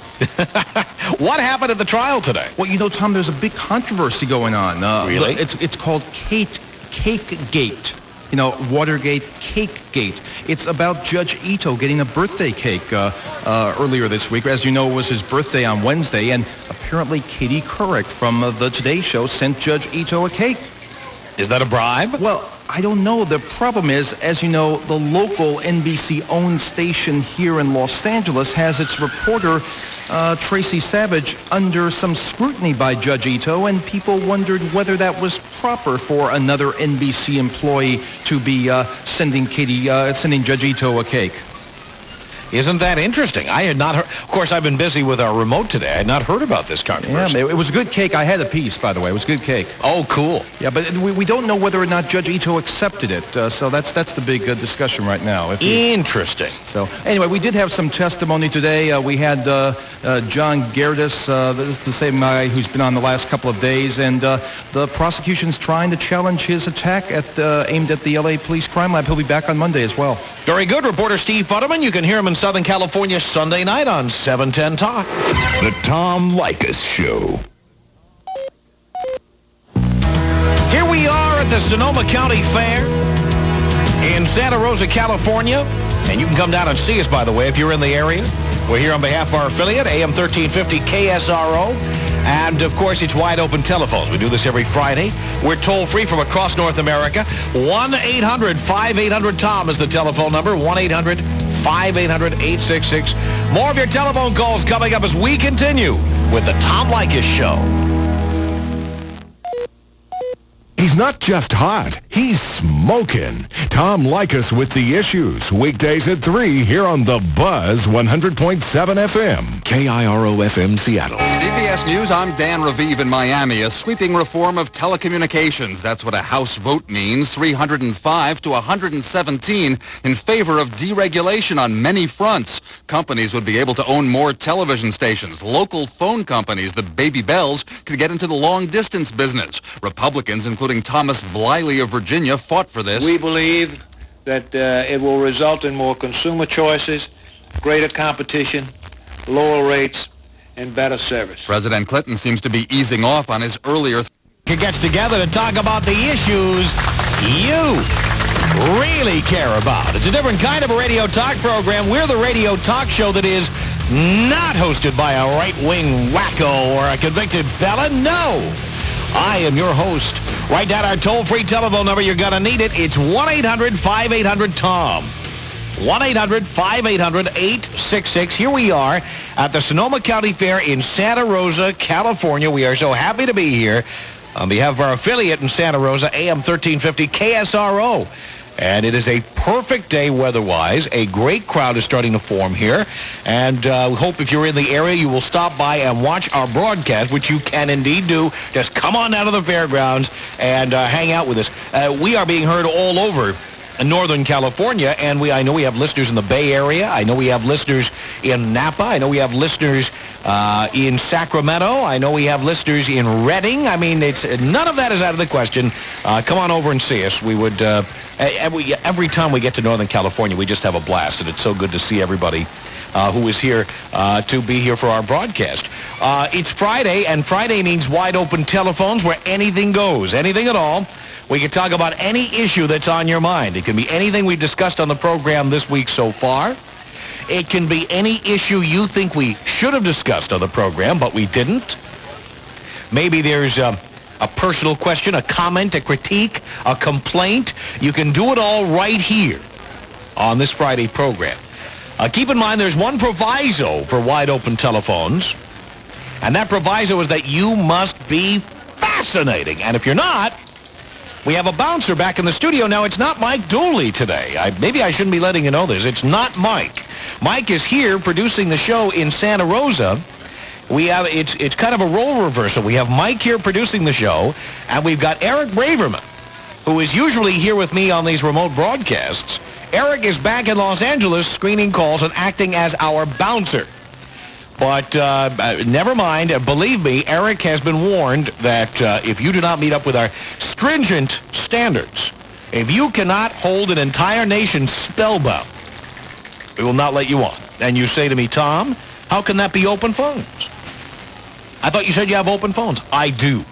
What happened at the trial today? Well, you know, Tom, there's a big controversy going on. Really? It's called Cakegate. You know, Watergate, Cakegate. It's about Judge Ito getting a birthday cake earlier this week. As you know, it was his birthday on Wednesday, and apparently Katie Couric from the Today Show sent Judge Ito a cake. Is that a bribe? Well, I don't know. The problem is, as you know, the local NBC-owned station here in Los Angeles has its reporter, Tracy Savage, under some scrutiny by Judge Ito, and people wondered whether that was proper for another NBC employee to be sending Judge Ito a cake. Isn't that interesting? I had not heard. Of course, I've been busy with our remote today. I had not heard about this controversy. Yeah, it was a good cake. I had a piece, by the way. It was a good cake. Oh, cool. Yeah, but we don't know whether or not Judge Ito accepted it. So that's the big discussion right now. Interesting. So anyway, we did have some testimony today. We had John Gerdes, this is the same guy who's been on the last couple of days, and the prosecution's trying to challenge his attack aimed at the LA Police Crime Lab. He'll be back on Monday as well. Very good. Reporter Steve Futterman. You can hear him in Southern California Sunday night on 710 Talk. The Tom Leykis Show. Here we are at the Sonoma County Fair in Santa Rosa, California. And you can come down and see us, by the way, if you're in the area. We're here on behalf of our affiliate, AM 1350 KSRO. And, of course, it's wide open telephones. We do this every Friday. We're toll-free from across North America. 1-800-5800-TOM is the telephone number. 1-800-5800-866. More of your telephone calls coming up as we continue with the Tom Leykis Show. He's not just hot, he's smoking. Tom Leykis with the issues. Weekdays at 3 here on The Buzz 100.7 FM. KIRO FM Seattle. CBS News, I'm Dan Raviv in Miami. A sweeping reform of telecommunications. That's what a House vote means. 305 to 117 in favor of deregulation on many fronts. Companies would be able to own more television stations. Local phone companies, the Baby Bells, could get into the long-distance business. Republicans, including Thomas Bliley of Virginia, fought for this. We believe that it will result in more consumer choices, greater competition, lower rates, and better service. President Clinton seems to be easing off on his earlier... He gets together to talk about the issues you really care about. It's a different kind of a radio talk program. We're the radio talk show that is not hosted by a right-wing wacko or a convicted felon. No. I am your host. Write down our toll-free telephone number. You're going to need it. It's 1-800-5800-TOM. 1-800-5800-866. Here we are at the Sonoma County Fair in Santa Rosa, California. We are so happy to be here on behalf of our affiliate in Santa Rosa, AM 1350 KSRO. And it is a perfect day weather-wise. A great crowd is starting to form here. And we hope if you're in the area, you will stop by and watch our broadcast, which you can indeed do. Just come on down to the fairgrounds and hang out with us. We are being heard all over Northern California, and I know we have listeners in the Bay Area. I know we have listeners in Napa. I know we have listeners in Sacramento. I know we have listeners in Redding. I mean, none of that is out of the question. Come on over and see us. We would every time we get to Northern California, we just have a blast, and it's so good to see everybody who is here to be here for our broadcast. It's Friday, and Friday means wide open telephones where anything goes, anything at all. We can talk about any issue that's on your mind. It can be anything we've discussed on the program this week so far. It can be any issue you think we should have discussed on the program, but we didn't. Maybe there's a personal question, a comment, a critique, a complaint. You can do it all right here on this Friday program. Keep in mind there's one proviso for wide open telephones, and that proviso is that you must be fascinating. And if you're not, we have a bouncer back in the studio. Now, it's not Mike Dooley today. Maybe I shouldn't be letting you know this. It's not Mike. Mike is here producing the show in Santa Rosa. We have it's kind of a role reversal. We have Mike here producing the show, and we've got Eric Braverman, who is usually here with me on these remote broadcasts. Eric is back in Los Angeles screening calls and acting as our bouncer. But never mind. Believe me, Eric has been warned that if you do not meet up with our stringent standards, if you cannot hold an entire nation spellbound, we will not let you on. And you say to me, Tom, how can that be open phones? I thought you said you have open phones. I do.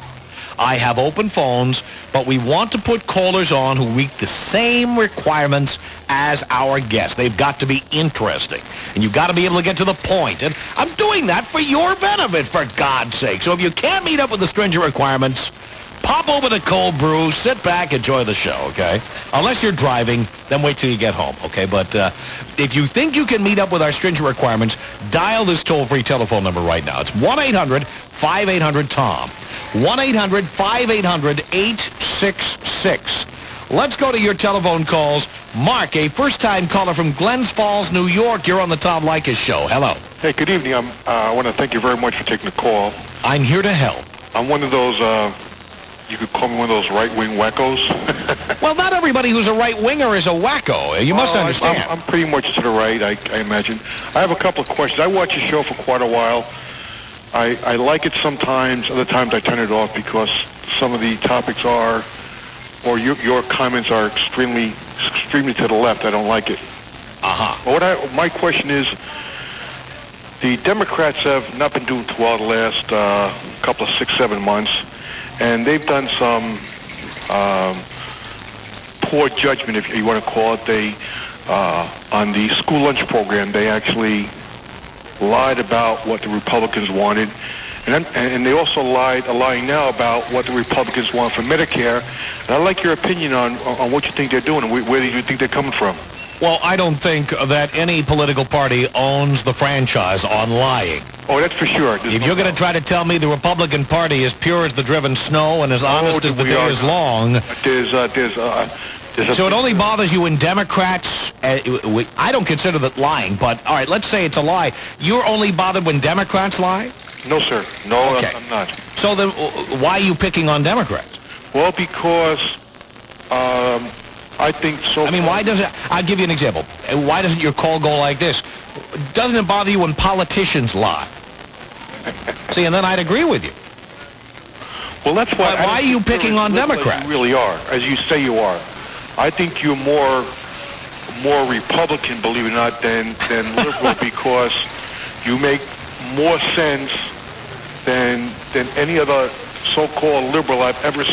I have open phones, but we want to put callers on who meet the same requirements as our guests. They've got to be interesting, and you've got to be able to get to the point. And I'm doing that for your benefit, for God's sake. So if you can't meet up with the stringent requirements, pop over to Cold Brew, sit back, enjoy the show, okay? Unless you're driving, then wait till you get home, okay? But if you think you can meet up with our stringent requirements, dial this toll-free telephone number right now. It's 1-800-5800-TOM. 1-800-5800-866. Let's go to your telephone calls. Mark, a first-time caller from Glens Falls, New York. You're on the Tom Leykis Show. Hello. Hey, good evening. I want to thank you very much for taking the call. I'm here to help. I'm one of those, you could call me one of those right-wing wackos. Well, not everybody who's a right-winger is a wacko. You must understand. I'm pretty much to the right, I imagine. I have a couple of questions. I watch your show for quite a while. I like it sometimes. Other times I turn it off because some of the topics are, or your comments are extremely to the left. I don't like it. My question is, the Democrats have not been doing too well the last couple of 6-7 months, and they've done some poor judgment, if you want to call it. They on the school lunch program, they actually lied about what the Republicans wanted, and they also are lying now about what the Republicans want for Medicare. And I'd like your opinion on what you think they're doing and where do you think they're coming from. Well, I don't think that any political party owns the franchise on lying. Oh, that's for sure. If you're going to try to tell me the Republican Party is pure as the driven snow and as honest as the day is long... So it only bothers you when Democrats... I don't consider that lying, but all right, let's say it's a lie. You're only bothered when Democrats lie? No, sir. No, okay. I'm not. So then why are you picking on Democrats? Well, because I think so... I mean, why does it... I'll give you an example. Why doesn't your call go like this? Doesn't it bother you when politicians lie? See, and then I'd agree with you. Well, that's why... Why are you picking on Democrats? You really are, as you say you are. I think you're more Republican, believe it or not, than liberal because you make more sense than any other so-called liberal I've ever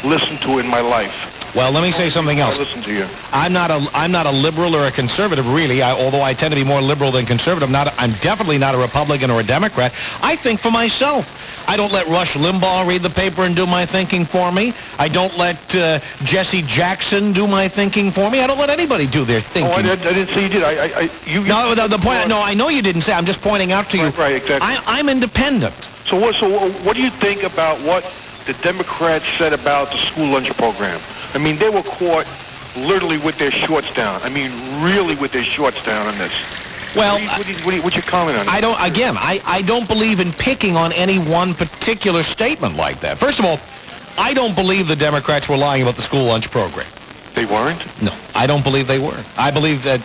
listened to in my life. Well, let me say something else. I listen to you. I'm not a liberal or a conservative, really. Although I tend to be more liberal than conservative. I'm definitely not a Republican or a Democrat. I think for myself. I don't let Rush Limbaugh read the paper and do my thinking for me. I don't let Jesse Jackson do my thinking for me. I don't let anybody do their thinking. Oh, I didn't say you did. No, the point. No, I know you didn't say. I'm just pointing out to you. Right, exactly. I'm independent. So what do you think about what the Democrats said about the school lunch program? I mean, they were caught literally with their shorts down. I mean, really with their shorts down on this. Well, what's your comment on that? I don't believe in picking on any one particular statement like that. First of all, I don't believe the Democrats were lying about the school lunch program. They weren't? No, I don't believe they were. I believe that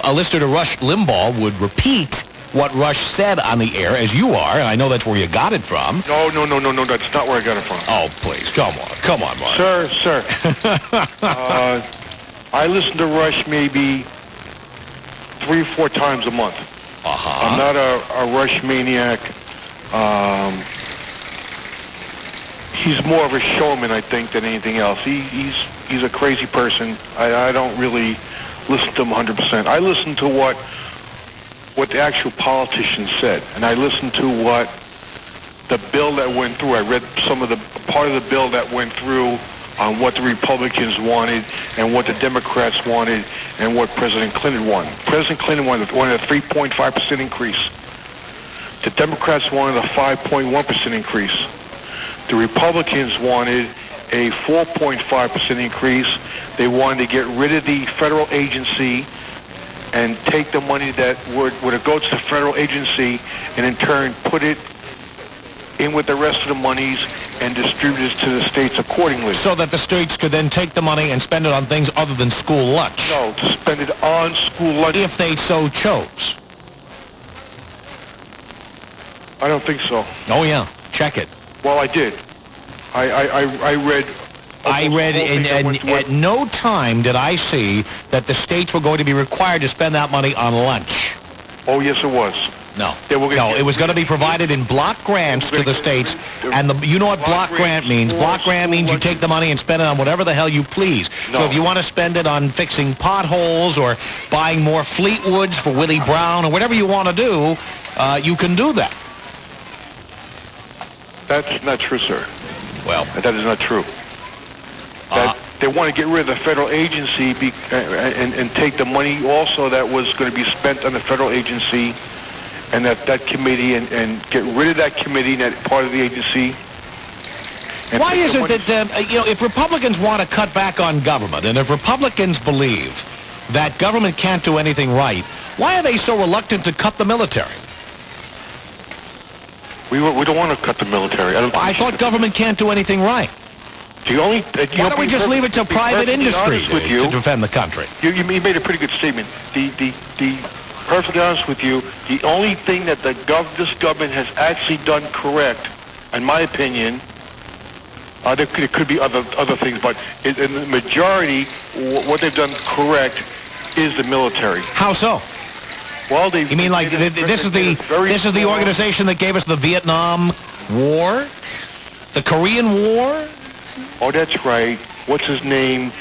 a listener to Rush Limbaugh would repeat what Rush said on the air, as you are, and I know that's where you got it from. No, that's not where I got it from. Oh, please, come on, Mark. Sir. I listen to Rush maybe 3 or 4 times a month. I'm not a Rush maniac. He's more of a showman, I think, than anything else. He's a crazy person. I don't really listen to him 100%. I listen to what the actual politicians said, and I listened to what the bill that went through. I read some of the part of the bill that went through on what the Republicans wanted and what the Democrats wanted and what President Clinton wanted. President Clinton wanted a 3.5% increase. The Democrats wanted a 5.1% increase. The Republicans wanted a 4.5% increase. They wanted to get rid of the federal agency and take the money that would go to the federal agency and in turn put it in with the rest of the monies and distribute it to the states accordingly. So that the states could then take the money and spend it on things other than school lunch. No, to spend it on school lunch. If they so chose. I don't think so. Oh, yeah. Check it. Well, I did. I read... and at no time did I see that the states were going to be required to spend that money on lunch. Oh, yes, it was. No, it was going to be provided in block grants to the states, and you know what block grant means. Block grant means you take the money and spend it on whatever the hell you please. No. So if you want to spend it on fixing potholes or buying more Fleetwoods for Willie Brown or whatever you want to do, you can do that. That's not true, sir. Well, that is not true. They want to get rid of the federal agency and take the money also that was going to be spent on the federal agency and that committee and get rid of that committee and that part of the agency. Why is it that, if Republicans want to cut back on government and if Republicans believe that government can't do anything right, why are they so reluctant to cut the military? We don't want to cut the military. I thought government can't do anything right. Why don't we just leave it to private industry to defend the country? You made a pretty good statement. The perfectly honest with you, the only thing that this government has actually done correct, in my opinion, there could be other things, but in the majority, what they've done correct is the military. How so? Well, you mean like this is the organization that gave us the Vietnam War, the Korean War? Oh, that's right. What's his name?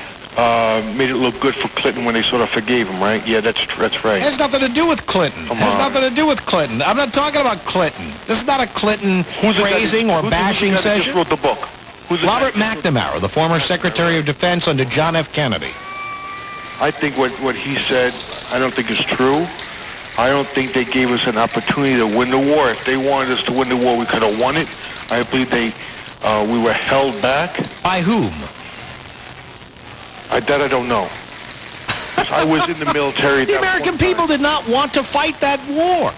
Made it look good for Clinton when they sort of forgave him, right? Yeah, that's right. It has nothing to do with Clinton. Nothing to do with Clinton. I'm not talking about Clinton. This is not a Clinton praising or bashing session. Who's the guy that just wrote the book? Robert McNamara, the former Secretary of Defense under John F. Kennedy. I think what he said, I don't think is true. I don't think they gave us an opportunity to win the war. If they wanted us to win the war, we could have won it. I believe we were held back. By whom? I don't know. I was in the military. The American people did not want to fight that war.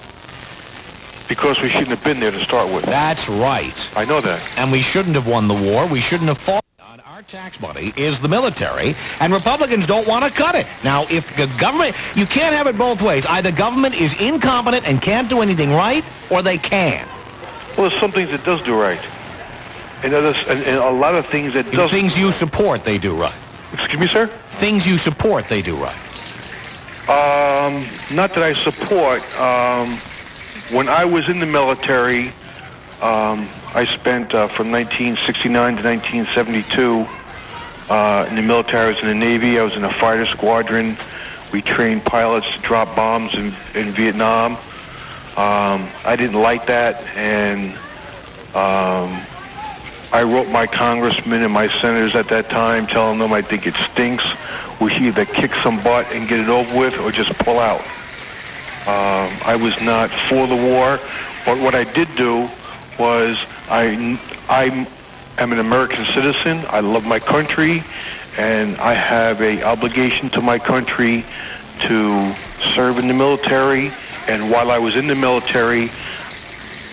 Because we shouldn't have been there to start with. That's right. I know that. And we shouldn't have won the war. We shouldn't have fought. On our tax money is the military, and Republicans don't want to cut it. Now, if the government, you can't have it both ways. Either government is incompetent and can't do anything right, or they can. Well, there's some things it does do right. And a lot of things that doesn't. Things you support, they do right. Excuse me, sir? Things you support, they do right. Not that I support. When I was in the military, I spent from 1969 to 1972 in the military. I was in the Navy. I was in a fighter squadron. We trained pilots to drop bombs in Vietnam. I didn't like that, and I wrote my congressmen and my senators at that time telling them I think it stinks. We should either kick some butt and get it over with or just pull out. I was not for the war, but what I did do was I'm an American citizen. I love my country, and I have an obligation to my country to serve in the military. And while I was in the military,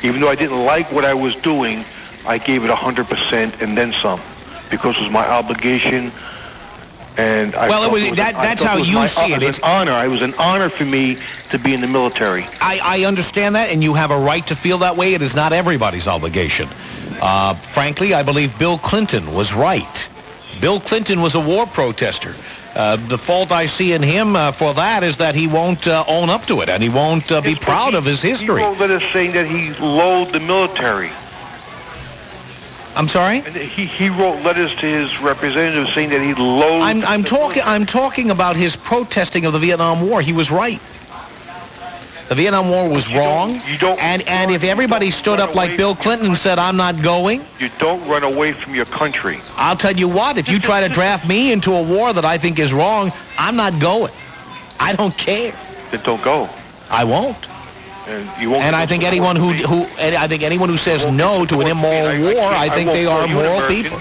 even though I didn't like what I was doing, I gave it 100% and then some, because it was my obligation And I Well, felt that's how you see it. It's an honor. It was an honor for me to be in the military. I understand that, and you have a right to feel that way. It is not everybody's obligation. Frankly, I believe Bill Clinton was right. Bill Clinton was a war protester. The fault I see in him for that is that he won't own up to it, and he won't be proud of his history. He wrote letters saying that he loathed the military. I'm sorry? And he wrote letters to his representatives saying that he loathed. I'm talking about his protesting of the Vietnam War. He was right. The Vietnam War was wrong. And if everybody stood up like Bill Clinton and said, I'm not going. You don't run away from your country. I'll tell you what, if you try to draft me into a war that I think is wrong, I'm not going. I don't care. Then don't go. I won't. And you won't. And I think anyone who says no to an immoral war, I think they are moral people.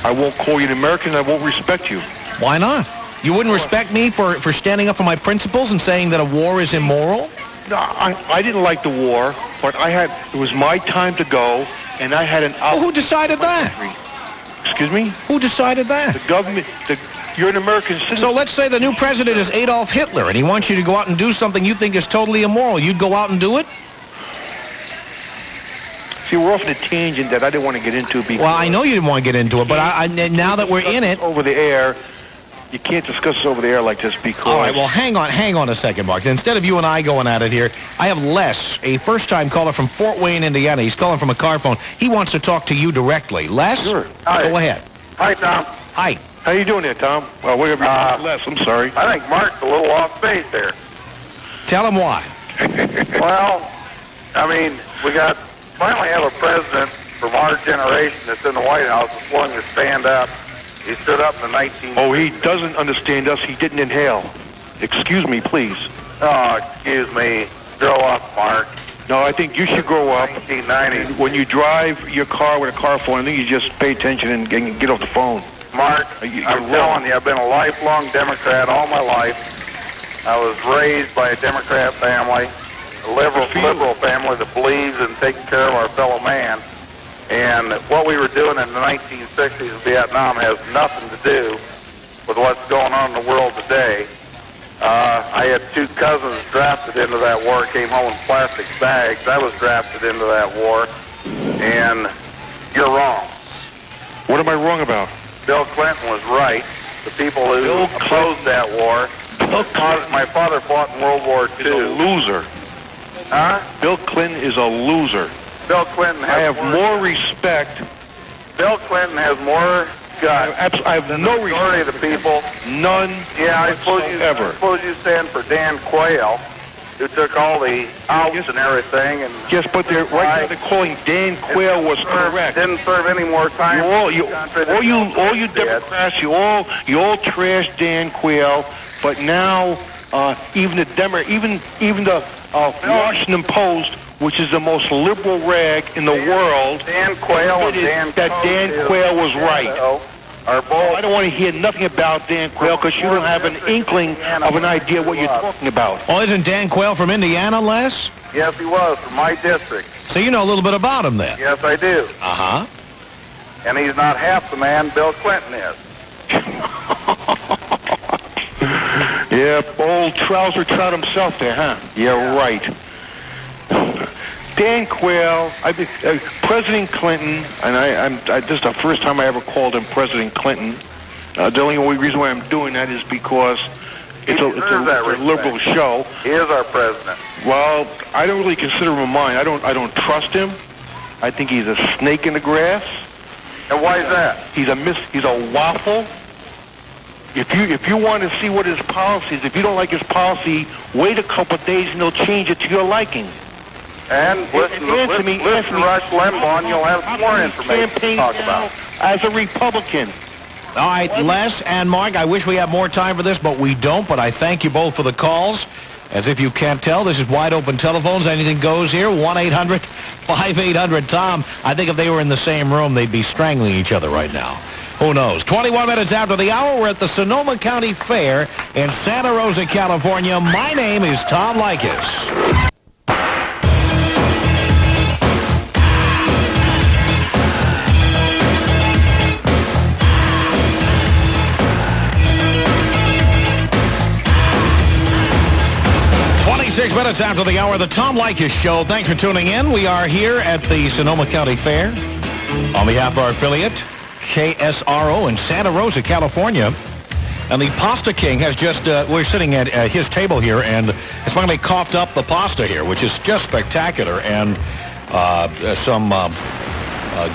I won't call you an American. I won't respect you. Why not? You wouldn't respect me for standing up for my principles and saying that a war is immoral? No, I didn't like the war, but it was my time to go, and I had an Well, who decided that? Excuse me? Who decided that? The government. You're an American citizen. So let's say the new president is Adolf Hitler, and he wants you to go out and do something you think is totally immoral. You'd go out and do it? See, we're off on a tangent that I didn't want to get into. Because well, I know you didn't want to get into it, but now that we're in it... Over the air, you can't discuss this over the air like this because... All right, well, hang on a second, Mark. Instead of you and I going at it here, I have Les, a first-time caller from Fort Wayne, Indiana. He's calling from a car phone. He wants to talk to you directly. Les? Sure. Go ahead. Hi, Tom. Hi. How you doing there, Tom? Well, whatever Les, I'm sorry. I think Mark's a little off base there. Tell him why. Well, I mean, we finally have a president from our generation that's in the White House that's willing to stand up. He stood up in the 19... Oh, he doesn't understand us. He didn't inhale. Excuse me, please. Oh, excuse me. Grow up, Mark. No, I think you should grow up. 1990. When you drive your car with a car phone, I think you just pay attention and get off the phone. Mark, I'm telling you, I've been a lifelong Democrat all my life. I was raised by a Democrat family, a liberal family that believes in taking care of our fellow man. And what we were doing in the 1960s in Vietnam has nothing to do with what's going on in the world today. I had two cousins drafted into that war, came home in plastic bags. I was drafted into that war, and you're wrong. What am I wrong about? Bill Clinton was right. The people who opposed that war. My father fought in World War II. He's a loser. Huh? Bill Clinton is a loser. Bill Clinton has I have more respect. Bill Clinton has more guts. I have no respect of the people. None. Yeah, I suppose you stand for Dan Quayle, who took all the outs and everything. And yes, but right now they're calling Dan Quayle was correct. Didn't serve any more time. All you Democrats, you all trash Dan Quayle, but now even the Washington Post, which is the most liberal rag in the world, Dan Quayle and Dan Quayle was right. I don't want to hear nothing about Dan Quayle because you don't have an inkling of an idea what you're talking about. Oh, isn't Dan Quayle from Indiana, Les? Yes, he was, from my district. So you know a little bit about him then? Yes, I do. Uh-huh. And he's not half the man Bill Clinton is. Yeah, old trouser trout himself there, huh? Yeah, right. Dan Quayle, President Clinton, and this is the first time I ever called him President Clinton. The only reason why I'm doing that is because it's a liberal show. He is our president. Well, I don't really consider him mine. I don't trust him. I think he's a snake in the grass. And why is that? He's a waffle. If you want to see what his policy is, if you don't like his policy, wait a couple of days and he'll change it to your liking. And listen to Rush Limbaugh, and you'll have some more information to talk about. As a Republican. All right, Les and Mark, I wish we had more time for this, but we don't. But I thank you both for the calls. As if you can't tell, this is wide open telephones. Anything goes here. 1-800-5800-TOM. I think if they were in the same room, they'd be strangling each other right now. Who knows? 21 minutes after the hour, we're at the Sonoma County Fair in Santa Rosa, California. My name is Tom Leykis. minutes after the hour, the Tom Leykis Show. Thanks for tuning in. We are here at the Sonoma County Fair on behalf of our affiliate, KSRO, in Santa Rosa, California. And the Pasta King has just, we're sitting at his table here, and it's finally coughed up the pasta here, which is just spectacular, and some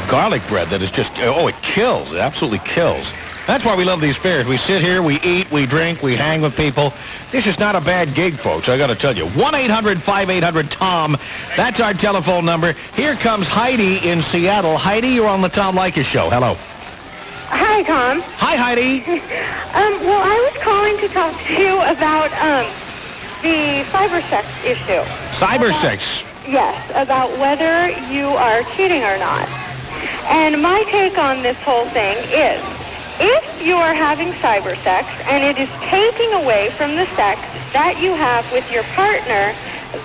garlic bread that is just, it kills. It absolutely kills. That's why we love these fairs. We sit here, we eat, we drink, we hang with people. This is not a bad gig, folks, I got to tell you. 1-800-5800-TOM. That's our telephone number. Here comes Heidi in Seattle. Heidi, you're on the Tom Leykis Show. Hello. Hi, Tom. Hi, Heidi. Well, I was calling to talk to you about the cybersex issue. Cybersex? Yes, about whether you are cheating or not. And my take on this whole thing is, if you are having cybersex and it is taking away from the sex that you have with your partner,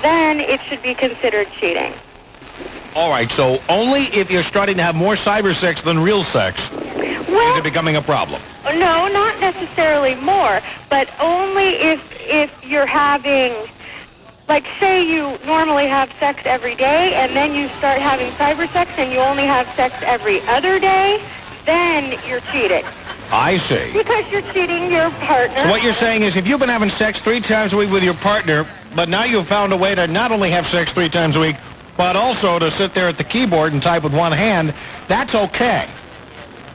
then it should be considered cheating. All right, so only if you're starting to have more cybersex than real sex is it becoming a problem. No, not necessarily more, but only if you're having, like, say you normally have sex every day and then you start having cybersex and you only have sex every other day, then you're cheating. I see. Because you're cheating your partner. So what you're saying is if you've been having sex 3 times a week with your partner, but now you've found a way to not only have sex 3 times a week, but also to sit there at the keyboard and type with one hand, that's okay.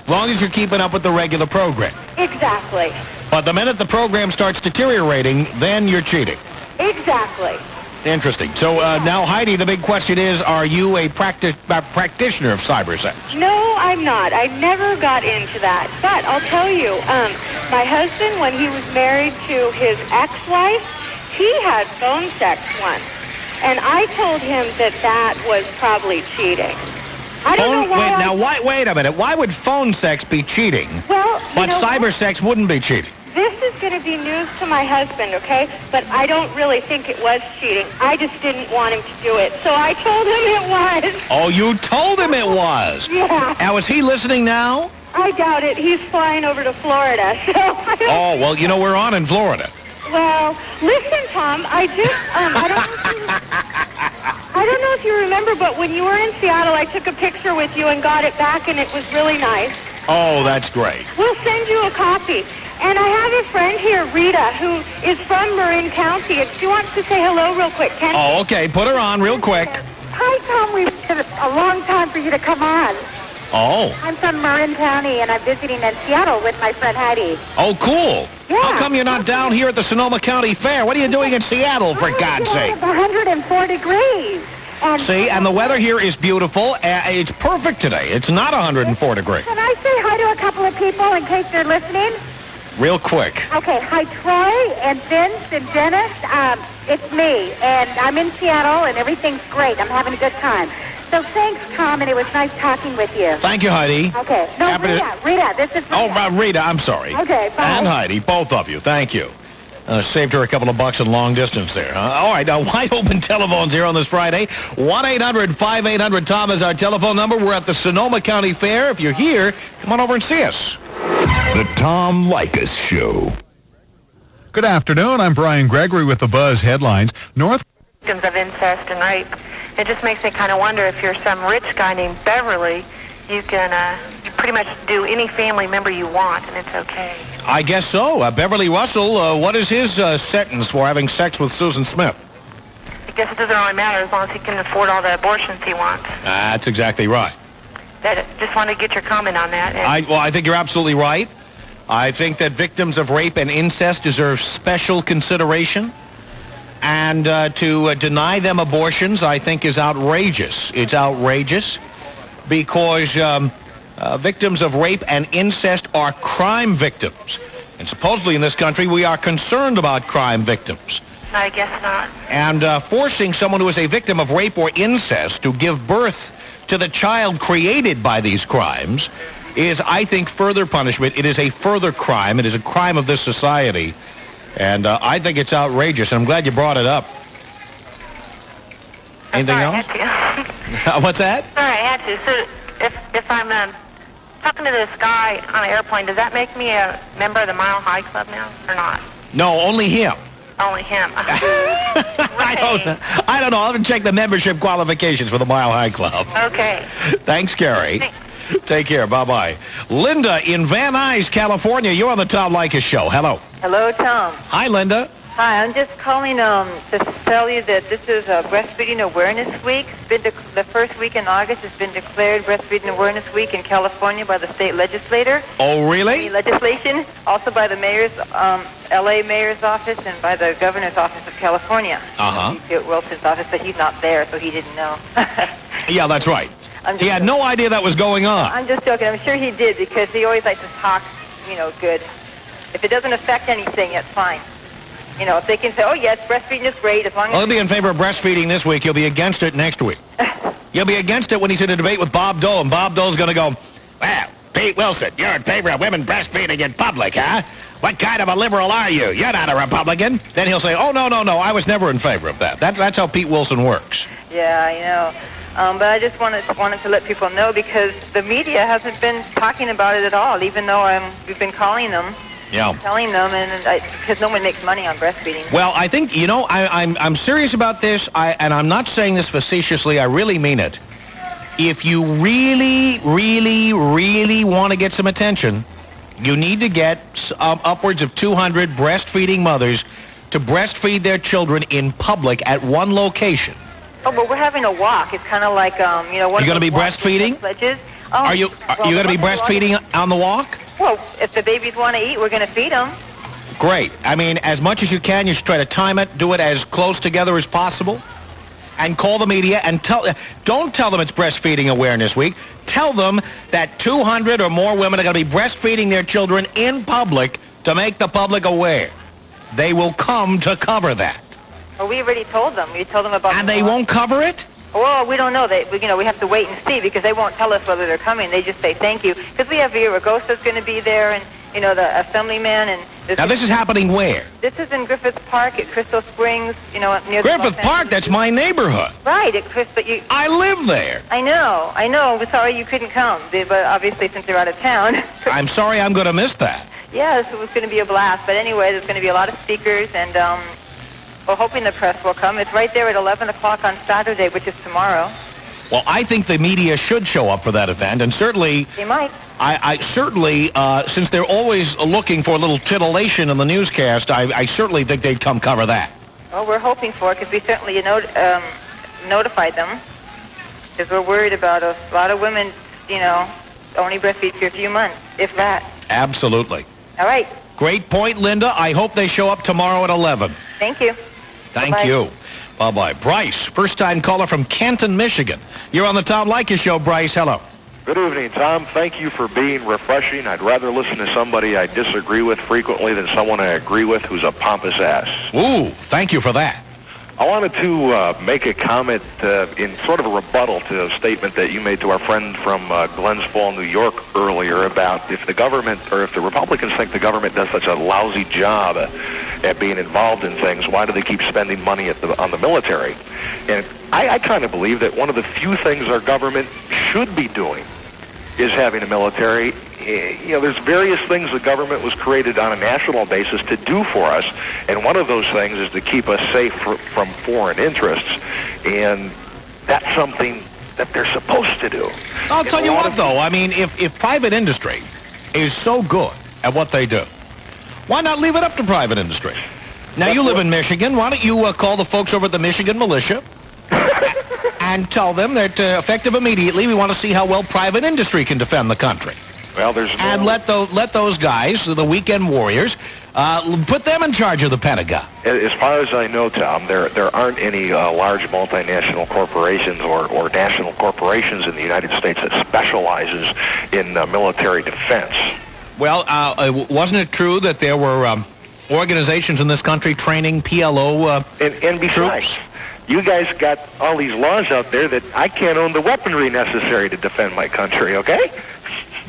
As long as you're keeping up with the regular program. Exactly. But the minute the program starts deteriorating, then you're cheating. Exactly. Interesting. So now, Heidi, the big question is, are you a practitioner of cybersex? No, I'm not. I never got into that. But I'll tell you, my husband, when he was married to his ex-wife, he had phone sex once. And I told him that was probably cheating. I don't know why. Wait a minute. Why would phone sex be cheating? Well, but cybersex wouldn't be cheating. This is going to be news to my husband, okay? But I don't really think it was cheating. I just didn't want him to do it. So I told him it was. Oh, you told him it was? Yeah. Now, is he listening now? I doubt it. He's flying over to Florida. So oh, well, you know, we're on in Florida. Well, listen, Tom, I don't know if you remember, but when you were in Seattle, I took a picture with you and got it back, and it was really nice. Oh, that's great. We'll send you a copy. And I have a friend here, Rita, who is from Marin County, and she wants to say hello real quick. Can Oh, okay. Put her on real quick. Hi, Tom. We've waited a long time for you to come on. Oh. I'm from Marin County, and I'm visiting in Seattle with my friend Heidi. Oh, cool. Yeah. How come you're not down here at the Sonoma County Fair? What are you doing in Seattle, for God's sake? It's 104 degrees. And see, and the weather here is beautiful. It's perfect today. It's not 104 degrees. Can I say hi to a couple of people in case they're listening? Real quick. Okay, hi, Troy and Vince and Dennis. It's me, and I'm in Seattle, and everything's great. I'm having a good time. So thanks, Tom, and it was nice talking with you. Thank you, Heidi. Okay. No, Rita, this is Rita. Oh, Rita, I'm sorry. Okay, bye. And Heidi, both of you. Thank you. Saved her a couple of bucks in long distance there. All right, now wide open telephones here on this Friday. 1-800-5800-TOM is our telephone number. We're at the Sonoma County Fair. If you're here, come on over and see us. The Tom Leykis Show. Good afternoon. I'm Brian Gregory with the Buzz headlines. Victims of incest and rape. It just makes me kind of wonder if you're some rich guy named Beverly, you can pretty much do any family member you want, and it's okay. I guess so. Beverly Russell, what is his sentence for having sex with Susan Smith? I guess it doesn't really matter as long as he can afford all the abortions he wants. That's exactly right. Just wanted to get your comment on that. I think you're absolutely right. I think that victims of rape and incest deserve special consideration. And to deny them abortions, I think, is outrageous. It's outrageous because victims of rape and incest are crime victims. And supposedly in this country, we are concerned about crime victims. I guess not. And forcing someone who is a victim of rape or incest to give birth to the child created by these crimes is, I think, further punishment. It is a further crime. It is a crime of this society. And I think it's outrageous. And I'm glad you brought it up. Anything else? I had to. What's that? Sorry, I had to. So if I'm talking to this guy on an airplane, does that make me a member of the Mile High Club now or not? No, only him. Only him. I don't know. I'll have to check the membership qualifications for the Mile High Club. Okay. Thanks, Gary. Thanks. Take care. Bye-bye. Linda in Van Nuys, California. You're on the Tom Leykis Show. Hello. Hello, Tom. Hi, Linda. Hi, I'm just calling to tell you that this is Breastfeeding Awareness Week. It's been the first week in August has been declared Breastfeeding Awareness Week in California by the state legislator. Oh, really? The legislation, also by the mayor's, L.A. mayor's office and by the governor's office of California. Uh-huh. He's at Wilson's office, but he's not there, so he didn't know. Yeah, that's right. He had no idea that was going on. I'm just joking. I'm sure he did because he always likes to talk, good. If it doesn't affect anything, it's fine. If they can say, oh, yes, breastfeeding is great as long as... Well, he'll be in favor of breastfeeding this week. He'll be against it next week. He'll be against it when he's in a debate with Bob Dole, and Bob Dole's going to go, well, Pete Wilson, you're in favor of women breastfeeding in public, huh? What kind of a liberal are you? You're not a Republican. Then he'll say, oh, no, I was never in favor of that. That's how Pete Wilson works. Yeah, I know. But I just wanted to let people know because the media hasn't been talking about it at all, even though we've been calling them. Yeah. Telling them, because no one makes money on breastfeeding. Well, I think, I'm serious about this, and I'm not saying this facetiously. I really mean it. If you really, really, really want to get some attention, you need to get upwards of 200 breastfeeding mothers to breastfeed their children in public at one location. Oh, but we're having a walk. It's kind of like, You're going to be breastfeeding? Are you going to be breastfeeding on the walk? Well, if the babies want to eat, we're going to feed them. Great. I mean, as much as you can, you should try to time it, do it as close together as possible, and call the media and don't tell them it's Breastfeeding Awareness Week. Tell them that 200 or more women are going to be breastfeeding their children in public to make the public aware. They will come to cover that. Well, we already told them. We told them about... And they won't cover it? Well, we don't know. We have to wait and see because they won't tell us whether they're coming. They just say thank you. Because we have Viragosa's going to be there and, the assemblyman. And now, this is happening where? This is in Griffith Park at Crystal Springs, near Griffith Park? That's my neighborhood. Right. I live there. I know. We're sorry you couldn't come. But obviously, since you're out of town. I'm sorry I'm going to miss that. Yes, it was going to be a blast. But anyway, there's going to be a lot of speakers and... we're hoping the press will come. It's right there at 11 o'clock on Saturday, which is tomorrow. Well, I think the media should show up for that event, and certainly... They might. I certainly, since they're always looking for a little titillation in the newscast, I certainly think they'd come cover that. Well, we're hoping for it, because we certainly notified them, because we're worried about a lot of women, only breastfeed for a few months, if that. Absolutely. All right. Great point, Linda. I hope they show up tomorrow at 11. Thank you. Thank you. Bye-bye. Bryce, first-time caller from Canton, Michigan. You're on the Tom Leykis Show, Bryce. Hello. Good evening, Tom. Thank you for being refreshing. I'd rather listen to somebody I disagree with frequently than someone I agree with who's a pompous ass. Ooh, thank you for that. I wanted to make a comment in sort of a rebuttal to a statement that you made to our friend from Glens Falls, New York earlier about if the government or if the Republicans think the government does such a lousy job at being involved in things, why do they keep spending money on the military? And I kind of believe that one of the few things our government should be doing is having a military. There's various things the government was created on a national basis to do for us, and one of those things is to keep us safe from foreign interests, and that's something that they're supposed to do. I'll tell you what, though. I mean, if private industry is so good at what they do, why not leave it up to private industry? Now, you live in Michigan. Why don't you call the folks over at the Michigan Militia and tell them that effective immediately, we want to see how well private industry can defend the country. Well, there's no... And let those guys, the weekend warriors, put them in charge of the Pentagon. As far as I know, Tom, there aren't any large multinational corporations or national corporations in the United States that specializes in military defense. Well, wasn't it true that there were organizations in this country training PLO and besides, troops? You guys got all these laws out there that I can't own the weaponry necessary to defend my country, okay?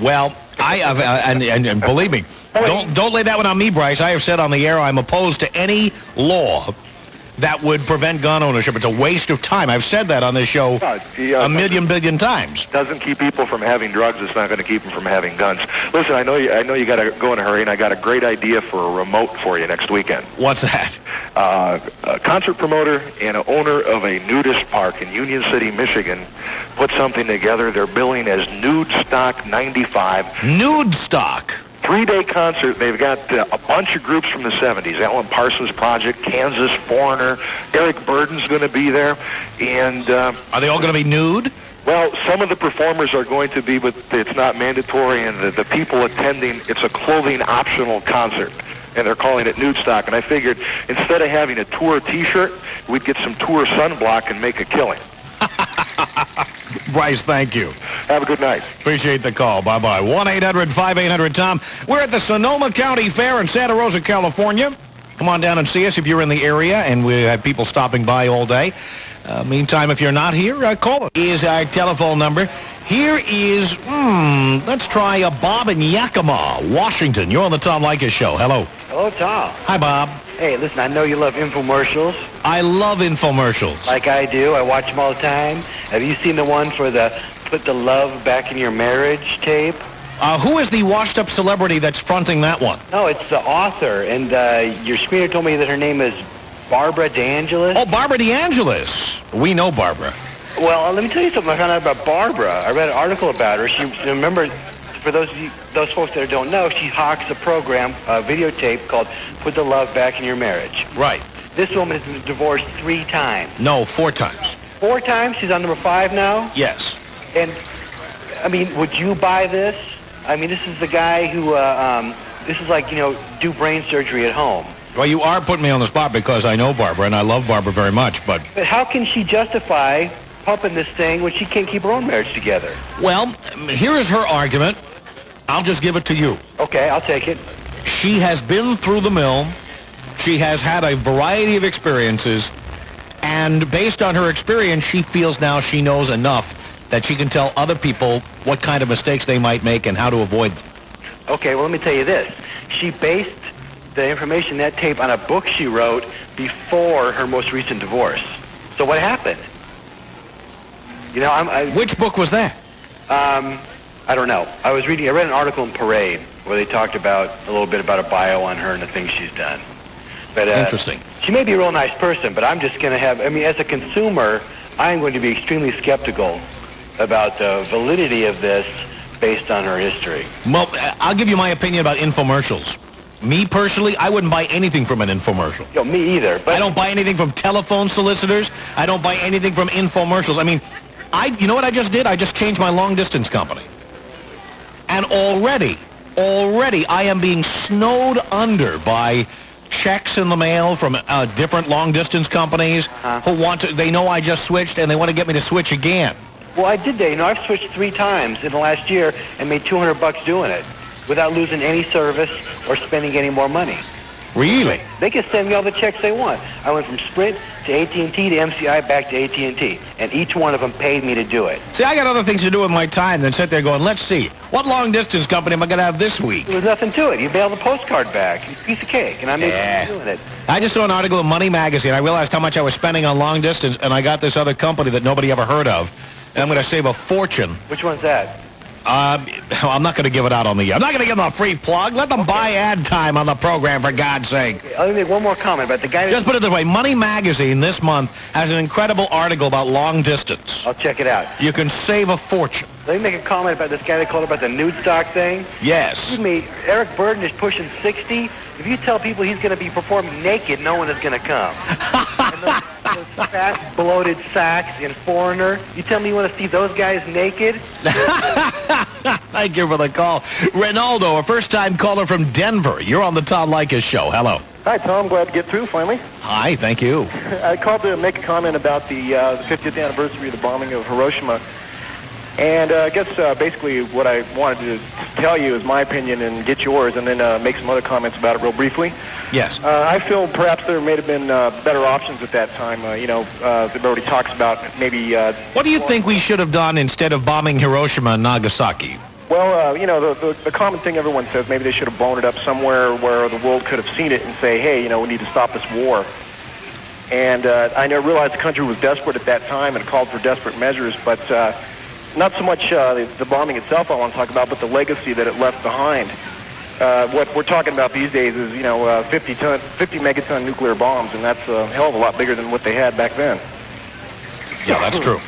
Well, I have, and believe me, don't lay that one on me, Bryce. I have said on the air I'm opposed to any law that would prevent gun ownership. It's a waste of time. I've said that on this show a million billion times. Doesn't keep people from having drugs. It's not going to keep them from having guns. Listen, I know you got to go in a hurry, and I got a great idea for a remote for you next weekend. What's that? A concert promoter and an owner of a nudist park in Union City, Michigan, put something together. They're billing as Nude Stock 95. Nude Stock? 3-day concert. They've got a bunch of groups from the 70s. Alan Parsons Project, Kansas, Foreigner. Eric Burden's going to be there. And are they all going to be nude? Well, some of the performers are going to be, but it's not mandatory. And the people attending, it's a clothing optional concert. And they're calling it Nude Stock. And I figured instead of having a tour T-shirt, we'd get some tour sunblock and make a killing. Bryce, thank you. Have a good night. Appreciate the call. Bye-bye. 1-800-5800-TOM. We're at the Sonoma County Fair in Santa Rosa, California. Come on down and see us if you're in the area, and we have people stopping by all day. Meantime, if you're not here, call us. Is our telephone number. Here is, let's try Bob in Yakima, Washington. You're on the Tom Leykis Show. Hello. Hello, Tom. Hi, Bob. Hey, listen, I know you love infomercials. I love infomercials. Like I do. I watch them all the time. Have you seen the one for the Put the Love Back in Your Marriage tape? Who is the washed-up celebrity that's fronting that one? No, it's the author, and your screener told me that her name is Barbara DeAngelis. Oh, Barbara DeAngelis. We know Barbara. Well, let me tell you something I found out about Barbara. I read an article about her. She, remember, for those folks that don't know, she hawks a program, a videotape called Put the Love Back in Your Marriage. Right. This woman has been divorced 3 times. No, 4 times. 4 times? She's on number 5 now? Yes. And, I mean, would you buy this? I mean, this is the guy who, this is like, do brain surgery at home. Well, you are putting me on the spot because I know Barbara, and I love Barbara very much, but how can she justify pumping this thing when she can't keep her own marriage together? Well, here is her argument. I'll just give it to you. Okay, I'll take it. She has been through the mill. She has had a variety of experiences, and based on her experience, she feels now she knows enough that she can tell other people what kind of mistakes they might make and how to avoid them. Okay, well, let me tell you this. She based the information in that tape on a book she wrote before her most recent divorce. So what happened? Which book was that? I don't know. I read an article in Parade where they talked about a little bit about a bio on her and the things she's done. But interesting. She may be a real nice person, but I'm just going to have, as a consumer, I'm going to be extremely skeptical about the validity of this based on her history. Well, I'll give you my opinion about infomercials. Me personally, I wouldn't buy anything from an infomercial. Me either. But I don't buy anything from telephone solicitors. I don't buy anything from infomercials. I mean, you know what I just did? I just changed my long-distance company. And already I am being snowed under by checks in the mail from different long-distance companies who they know I just switched and they want to get me to switch again. Well, I did that. I've switched 3 times in the last year and made $200 doing it without losing any service or spending any more money. Really? They can send me all the checks they want. I went from Sprint to AT&T to MCI back to AT&T, and each one of them paid me to do it. See, I got other things to do with my time than sit there going, let's see, what long-distance company am I going to have this week? There was nothing to it. You mail the postcard back. It's a piece of cake, and I made money doing it. I just saw an article in Money Magazine. I realized how much I was spending on long-distance, and I got this other company that nobody ever heard of, and I'm going to save a fortune. Which one's that? I'm not going to give it out on the air. I'm not going to give them a free plug. Let them buy ad time on the program, for God's sake. Okay, let me make one more comment about the guy. Just put it this way. Money Magazine this month has an incredible article about long distance. I'll check it out. You can save a fortune. Let me make a comment about this guy that called about the nude stock thing. Yes. Excuse me, Eric Burden is pushing 60. If you tell people he's going to be performing naked, no one is going to come. And those fat, bloated sacks in Foreigner, you tell me you want to see those guys naked? Thank you for the call. Ronaldo, a first-time caller from Denver. You're on the Tom Leykis Show. Hello. Hi, Tom. Glad to get through finally. Hi, thank you. I called to make a comment about the 50th anniversary of the bombing of Hiroshima. And I guess basically what I wanted to tell you is my opinion and get yours, and then make some other comments about it real briefly. Yes. I feel perhaps there may have been better options at that time. Everybody talks about maybe... what do you think we should have done instead of bombing Hiroshima and Nagasaki? Well, the common thing everyone says, maybe they should have blown it up somewhere where the world could have seen it and say, hey, we need to stop this war. And I never realized the country was desperate at that time and called for desperate measures, but not so much the bombing itself I want to talk about, but the legacy that it left behind. What we're talking about these days is, 50 megaton nuclear bombs, and that's a hell of a lot bigger than what they had back then. Yeah, that's true.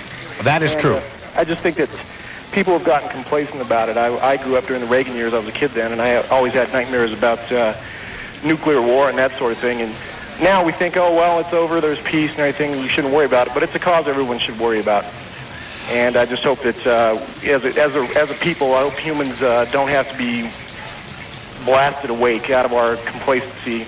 That is true. I just think that people have gotten complacent about it. I grew up during the Reagan years. I was a kid then, and I always had nightmares about nuclear war and that sort of thing. And now we think, oh, well, it's over, there's peace and everything, and you shouldn't worry about it. But it's a cause everyone should worry about. And I just hope that as a people, I hope humans don't have to be blasted awake out of our complacency.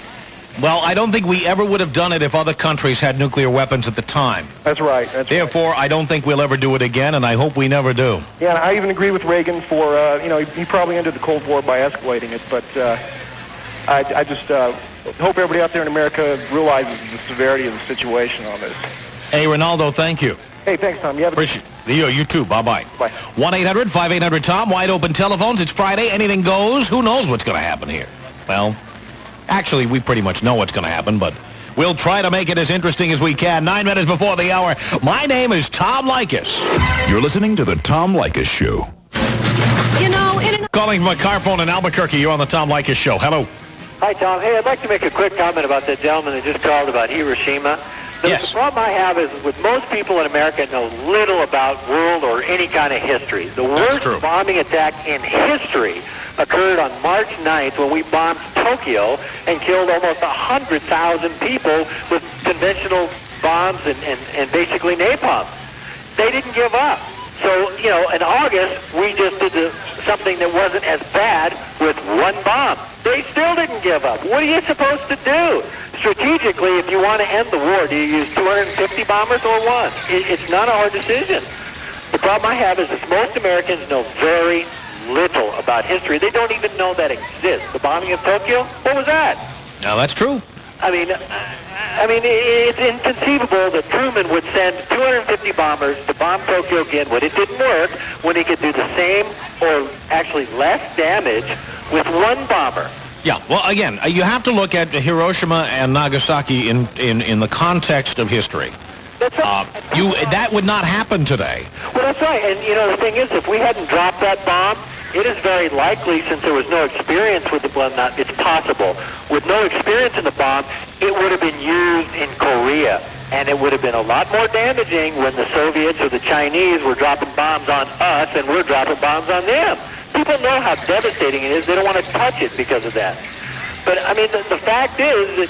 Well, I don't think we ever would have done it if other countries had nuclear weapons at the time. That's right. Therefore, I don't think we'll ever do it again, and I hope we never do. Yeah, and I even agree with Reagan for, he probably ended the Cold War by escalating it, but I just hope everybody out there in America realizes the severity of the situation on this. Hey, Ronaldo, thank you. Hey, thanks, Tom. You have a Appreciate it. You too. Bye-bye. Bye. 1-800-5800-TOM, wide open telephones. It's Friday. Anything goes. Who knows what's going to happen here? Well, actually, we pretty much know what's going to happen, but we'll try to make it as interesting as we can. 9 minutes before the hour. My name is Tom Leykis. You're listening to the Tom Leykis Show. Calling from a car phone in Albuquerque. You're on the Tom Leykis Show. Hello. Hi, Tom. Hey, I'd like to make a quick comment about that gentleman that just called about Hiroshima. The problem I have is with most people in America know little about world or any kind of history. The worst bombing attack in history occurred on March 9th when we bombed Tokyo and killed almost 100,000 people with conventional bombs and basically napalm. They didn't give up. So, in August, we just did something that wasn't as bad with one bomb. They still didn't give up. What are you supposed to do? Strategically, if you want to end the war, do you use 250 bombers or one? It's not a hard decision. The problem I have is that most Americans know very little about history. They don't even know that exists. The bombing of Tokyo, what was that? Now, that's true. I mean, it's inconceivable that Truman would send 250 bombers to bomb Tokyo again when it didn't work, when he could do the same or actually less damage with one bomber. Yeah, well, again, you have to look at Hiroshima and Nagasaki in the context of history. That's right. That would not happen today. Well, that's right. And, the thing is, if we hadn't dropped that bomb, it is very likely, since there was no experience with the bomb, it's possible. With no experience in the bomb, it would have been used in Korea. And it would have been a lot more damaging when the Soviets or the Chinese were dropping bombs on us and we're dropping bombs on them. People know how devastating it is. They don't want to touch it because of that. But, the fact is that,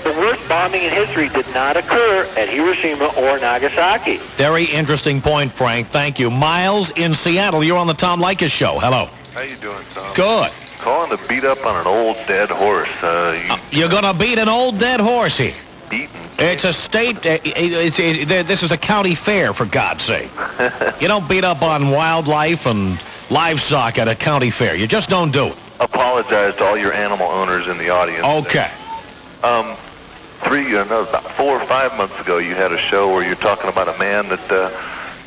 the worst bombing in history did not occur at Hiroshima or Nagasaki. Very interesting point, Frank. Thank you. Miles in Seattle, you're on the Tom Leykis Show. Hello. How you doing, Tom? Good. Calling to beat up on an old dead horse. You're going to beat an old dead horse here. Beaten? It's a state, this is a county fair, for God's sake. You don't beat up on wildlife and livestock at a county fair. You just don't do it. Apologize to all your animal owners in the audience. Okay. About 4 or 5 months ago, you had a show where you're talking about a man that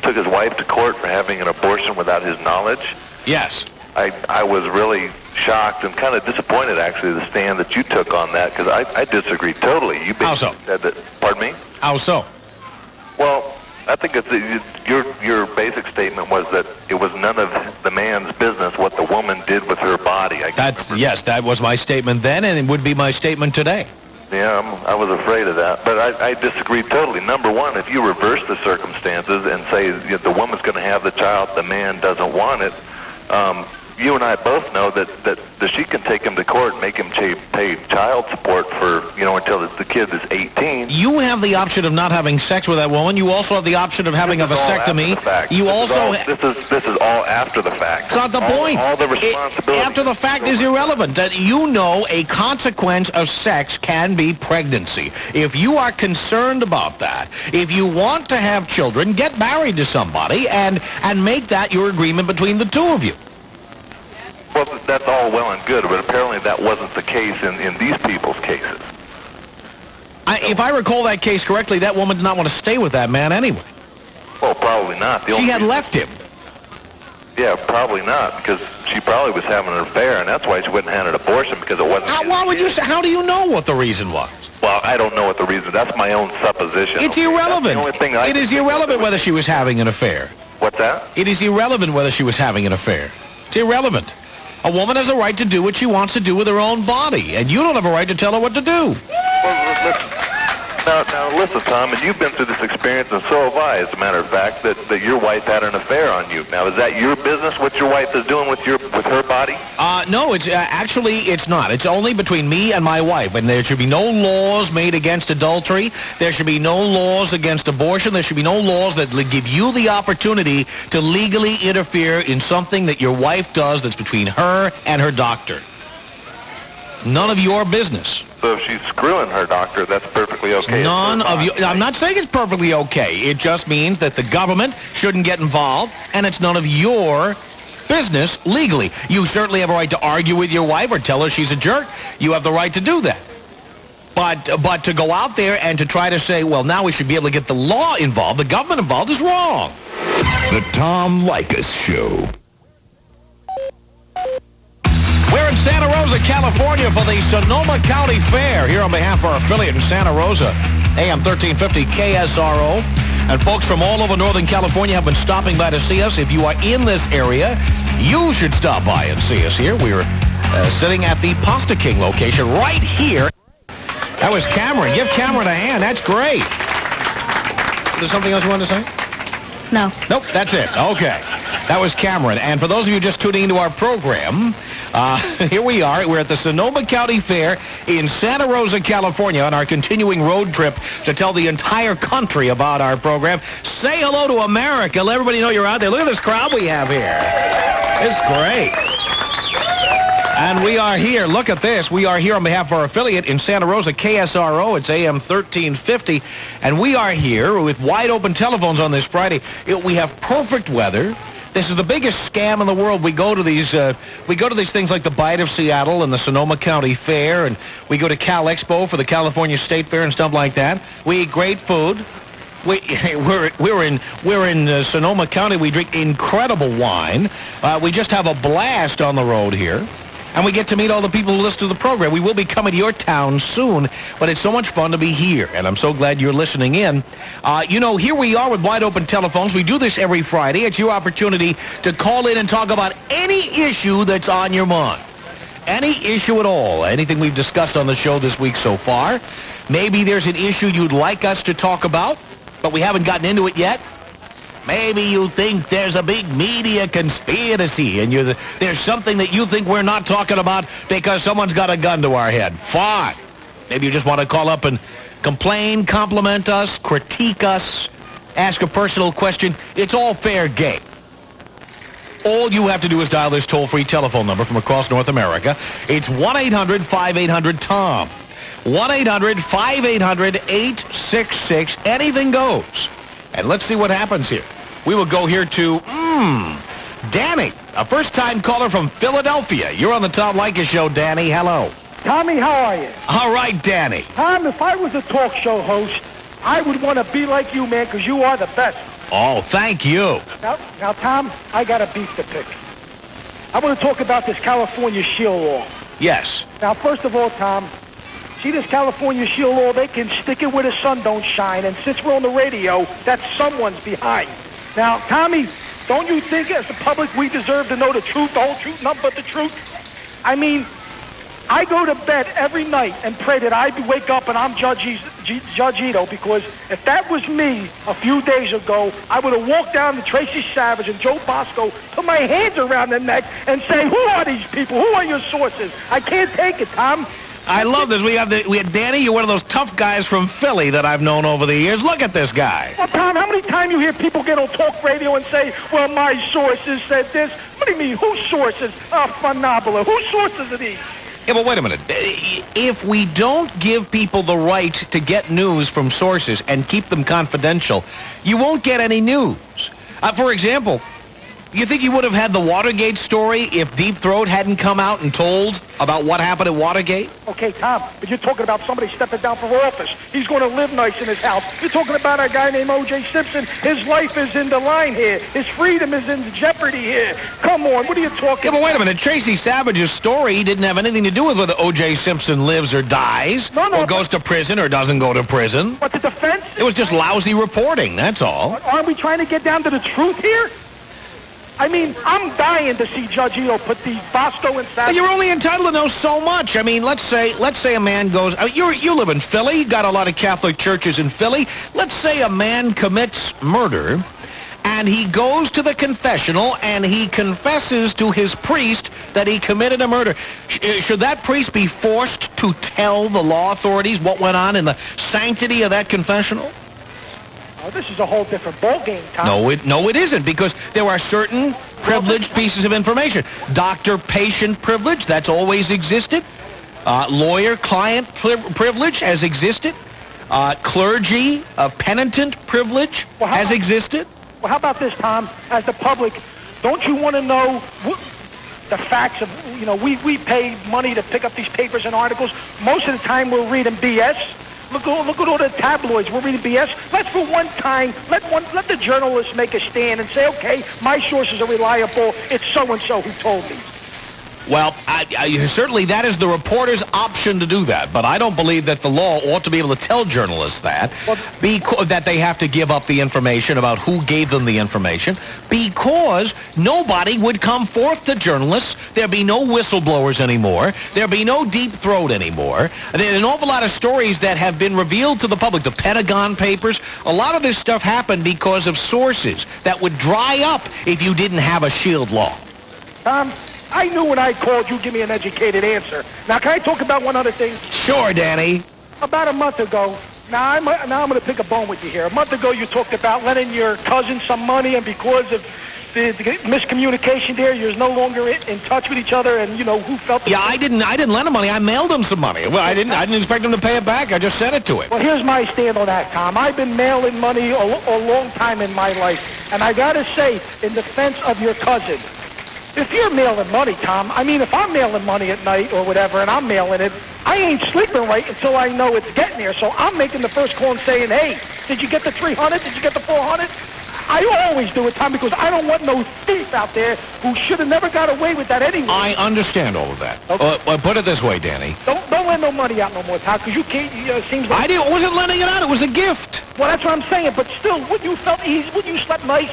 took his wife to court for having an abortion without his knowledge. Yes. I was really shocked and kind of disappointed, actually, the stand that you took on that, because I disagree totally. You How so? Said that. Pardon me? How so? Well, I think your basic statement was that it was none of the man's business what the woman did with her body. Yes, that was my statement then, and it would be my statement today. Yeah, I was afraid of that, but I disagree totally. Number one, if you reverse the circumstances and say the woman's going to have the child, the man doesn't want it, you and I both know that she can take him to court and make him pay child support for, until the kid is 18. You have the option of not having sex with that woman. You also have the option of having a vasectomy. This is all after the fact. It's not the point. All the responsibility. After the fact is irrelevant. That a consequence of sex can be pregnancy. If you are concerned about that, if you want to have children, get married to somebody and make that your agreement between the two of you. Well, that's all well and good, but apparently that wasn't the case in these people's cases. If I recall that case correctly, that woman did not want to stay with that man anyway. Well, probably not. She had left him. Yeah, probably not, because she probably was having an affair, and that's why she wouldn't have had an abortion, because it wasn't. How do you know what the reason was? Well, I don't know what the reason. That's my own supposition. It's irrelevant. It is irrelevant whether she was having an affair. What's that? It is irrelevant whether she was having an affair. It's irrelevant. A woman has a right to do what she wants to do with her own body, and you don't have a right to tell her what to do. Well, listen. Now, listen, Tom, and you've been through this experience, and so have I, as a matter of fact, that your wife had an affair on you. Now, is that your business, what your wife is doing with her body? No, it's actually, it's not. It's only between me and my wife, and there should be no laws made against adultery. There should be no laws against abortion. There should be no laws that give you the opportunity to legally interfere in something that your wife does that's between her and her doctor. None of your business. So if she's screwing her doctor, that's perfectly okay. None of you. I'm not saying it's perfectly okay. It just means that the government shouldn't get involved, and it's none of your business legally. You certainly have a right to argue with your wife or tell her she's a jerk. You have the right to do that. But to go out there and to try to say, well, now we should be able to get the law involved, the government involved, is wrong. The Tom Leykis Show. We're in Santa Rosa, California for the Sonoma County Fair. Here on behalf of our affiliate in Santa Rosa, AM 1350 KSRO. And folks from all over Northern California have been stopping by to see us. If you are in this area, you should stop by and see us here. We're sitting at the Pasta King location right here. That was Cameron. Give Cameron a hand. That's great. Is there something else you wanted to say? No. Nope, that's it. Okay. That was Cameron. And for those of you just tuning into our program, here we are. We're at the Sonoma County Fair in Santa Rosa, California, on our continuing road trip to tell the entire country about our program. Say hello to America. Let everybody know you're out there. Look at this crowd we have here. It's great. And we are here. Look at this. We are here on behalf of our affiliate in Santa Rosa, KSRO. It's AM 1350. And we are here with wide open telephones on this Friday. We have perfect weather. This is the biggest scam in the world. We go to these things like the Bite of Seattle and the Sonoma County Fair, and we go to Cal Expo for the California State Fair and stuff like that. We eat great food. We're in Sonoma County. We drink incredible wine. We just have a blast on the road here. And we get to meet all the people who listen to the program. We will be coming to your town soon, but it's so much fun to be here, and I'm so glad you're listening in. Here we are with wide open telephones. We do this every Friday. It's your opportunity to call in and talk about any issue that's on your mind. Any issue at all. Anything we've discussed on the show this week so far. Maybe there's an issue you'd like us to talk about, but we haven't gotten into it yet. Maybe you think there's a big media conspiracy and there's something that you think we're not talking about because someone's got a gun to our head. Fine. Maybe you just want to call up and complain, compliment us, critique us, ask a personal question. It's all fair game. All you have to do is dial this toll-free telephone number from across North America. It's 1-800-5800-TOM. 1-800-5800-866. Anything goes. And let's see what happens here. We will go here to, Danny, a first-time caller from Philadelphia. You're on the Tom Leykis Show, Danny. Hello. Tommy, how are you? All right, Danny. Tom, if I was a talk show host, I would want to be like you, man, because you are the best. Oh, thank you. Now, Tom, I got a beef to pick. I want to talk about this California shield law. Yes. Now, first of all, Tom, see this California shield law, they can stick it where the sun don't shine, and since we're on the radio, that's someone's behind. Now, Tommy, don't you think as the public we deserve to know the truth, the whole truth, nothing but the truth? I mean, I go to bed every night and pray that I wake up and I'm Judge Ito, because if that was me a few days ago, I would have walked down to Tracy Savage and Joe Bosco, put my hands around their neck, and say, who are these people? Who are your sources? I can't take it, Tom. I love this. We had Danny. You're one of those tough guys from Philly that I've known over the years. Look at this guy. Well, Tom, how many times you hear people get on talk radio and say, well, my sources said this? What do you mean, whose sources? Phenomenal. Whose sources are these? Yeah, but wait a minute. If we don't give people the right to get news from sources and keep them confidential, you won't get any news. For example, You think you would have had the Watergate story if Deep Throat hadn't come out and told about what happened at Watergate? Okay, Tom, but you're talking about somebody stepping down for office. He's going to live nice in his house. You're talking about a guy named O.J. Simpson. His life is in the line here. His freedom is in jeopardy here. Come on, what are you talking about? Yeah, but wait a minute. Tracy Savage's story didn't have anything to do with whether O.J. Simpson lives or dies, or goes to prison or doesn't go to prison. But the defense? It was just lousy reporting, that's all. Aren't we trying to get down to the truth here? I mean, I'm dying to see Judge Ito put the Boston and Savage. But you're only entitled to know so much. I mean, let's say a man goes. I mean, you live in Philly. You got a lot of Catholic churches in Philly. Let's say a man commits murder, and he goes to the confessional and he confesses to his priest that he committed a murder. Should that priest be forced to tell the law authorities what went on in the sanctity of that confessional? Oh, this is a whole different ballgame, Tom. No, it isn't, because there are certain privileged pieces of information. Doctor-patient privilege, that's always existed. Lawyer-client privilege has existed. Clergy, penitent privilege has existed. Well, how about this, Tom? As the public, don't you want to know the facts of, we pay money to pick up these papers and articles. Most of the time we're reading BS. Look at all the tabloids. We're reading BS. Let's for one time, let the journalists make a stand and say, okay, my sources are reliable. It's so-and-so who told me. Well, certainly that is the reporter's option to do that, but I don't believe that the law ought to be able to tell journalists that, that they have to give up the information about who gave them the information, because nobody would come forth to journalists. There'd be no whistleblowers anymore. There'd be no Deep Throat anymore. There's an awful lot of stories that have been revealed to the public. The Pentagon Papers, a lot of this stuff happened because of sources that would dry up if you didn't have a shield law. I knew when I called you'd give me an educated answer. Now, can I talk about one other thing? Sure, Danny. About a month ago, now I'm going to pick a bone with you here. A month ago, you talked about lending your cousin some money, and because of the miscommunication there, you're no longer in touch with each other, and who felt. Yeah, I didn't lend him money. I mailed him some money. Well, I didn't expect him to pay it back. I just sent it to him. Well, here's my stand on that, Tom. I've been mailing money a long time in my life, and I got to say, in defense of your cousin, if you're mailing money, Tom, if I'm mailing money at night or whatever, and I'm mailing it, I ain't sleeping right until I know it's getting there. So I'm making the first call and saying, hey, did you get the 300? Did you get the 400? I always do it, Tom, because I don't want no thief out there who should have never got away with that anyway. I understand all of that. Okay. Well, put it this way, Danny. Don't lend no money out no more, Tom, because you can't, it seems like... I wasn't lending it out. It was a gift. Well, that's what I'm saying, but still, wouldn't you felt easy? Wouldn't you slept nice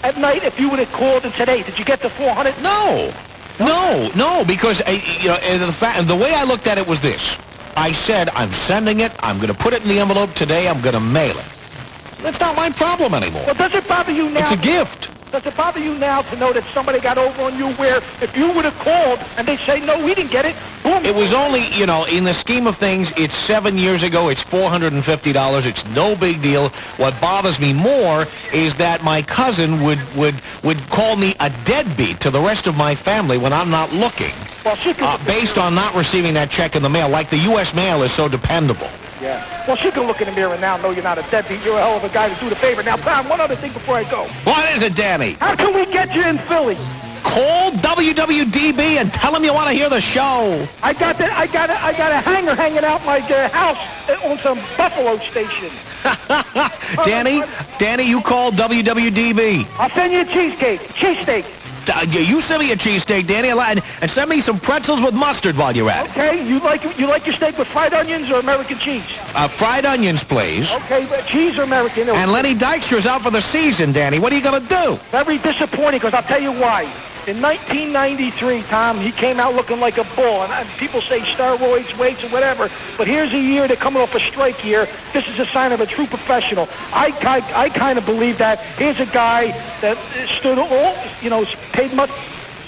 at night if you would have called and said, hey, did you get the 400? No, because the way I looked at it was this. I said, I'm sending it. I'm going to put it in the envelope today. I'm going to mail it. That's not my problem anymore. Well, does it bother you now? It's a gift. Does it bother you now to know that somebody got over on you where if you would have called and they say, no, we didn't get it, boom. It was only, in the scheme of things, it's 7 years ago. It's $450. It's no big deal. What bothers me more is that my cousin would call me a deadbeat to the rest of my family when I'm not looking, based on not receiving that check in the mail, like the U.S. mail is so dependable. Yeah. Well, she can look in the mirror now and know you're not a deadbeat. You're a hell of a guy to do the favor. Now, Tom, one other thing before I go. What is it, Danny? How can we get you in Philly? Call WWDB and tell them you want to hear the show. I got a hanger hanging out my house on some Buffalo station. Danny, you call WWDB. I'll send you a cheesesteak. You send me a cheesesteak, Danny, and send me some pretzels with mustard while you're at it. Okay, you like your steak with fried onions or American cheese? Fried onions, please. Okay, but cheese or American? And Lenny Dykstra's out for the season, Danny. What are you going to do? Very disappointing, because I'll tell you why. In 1993, Tom, he came out looking like a bull, and people say steroids, weights, or whatever, but here's a year they're coming off a strike year. This is a sign of a true professional. I kind of believe that. Here's a guy that stood all, paid much,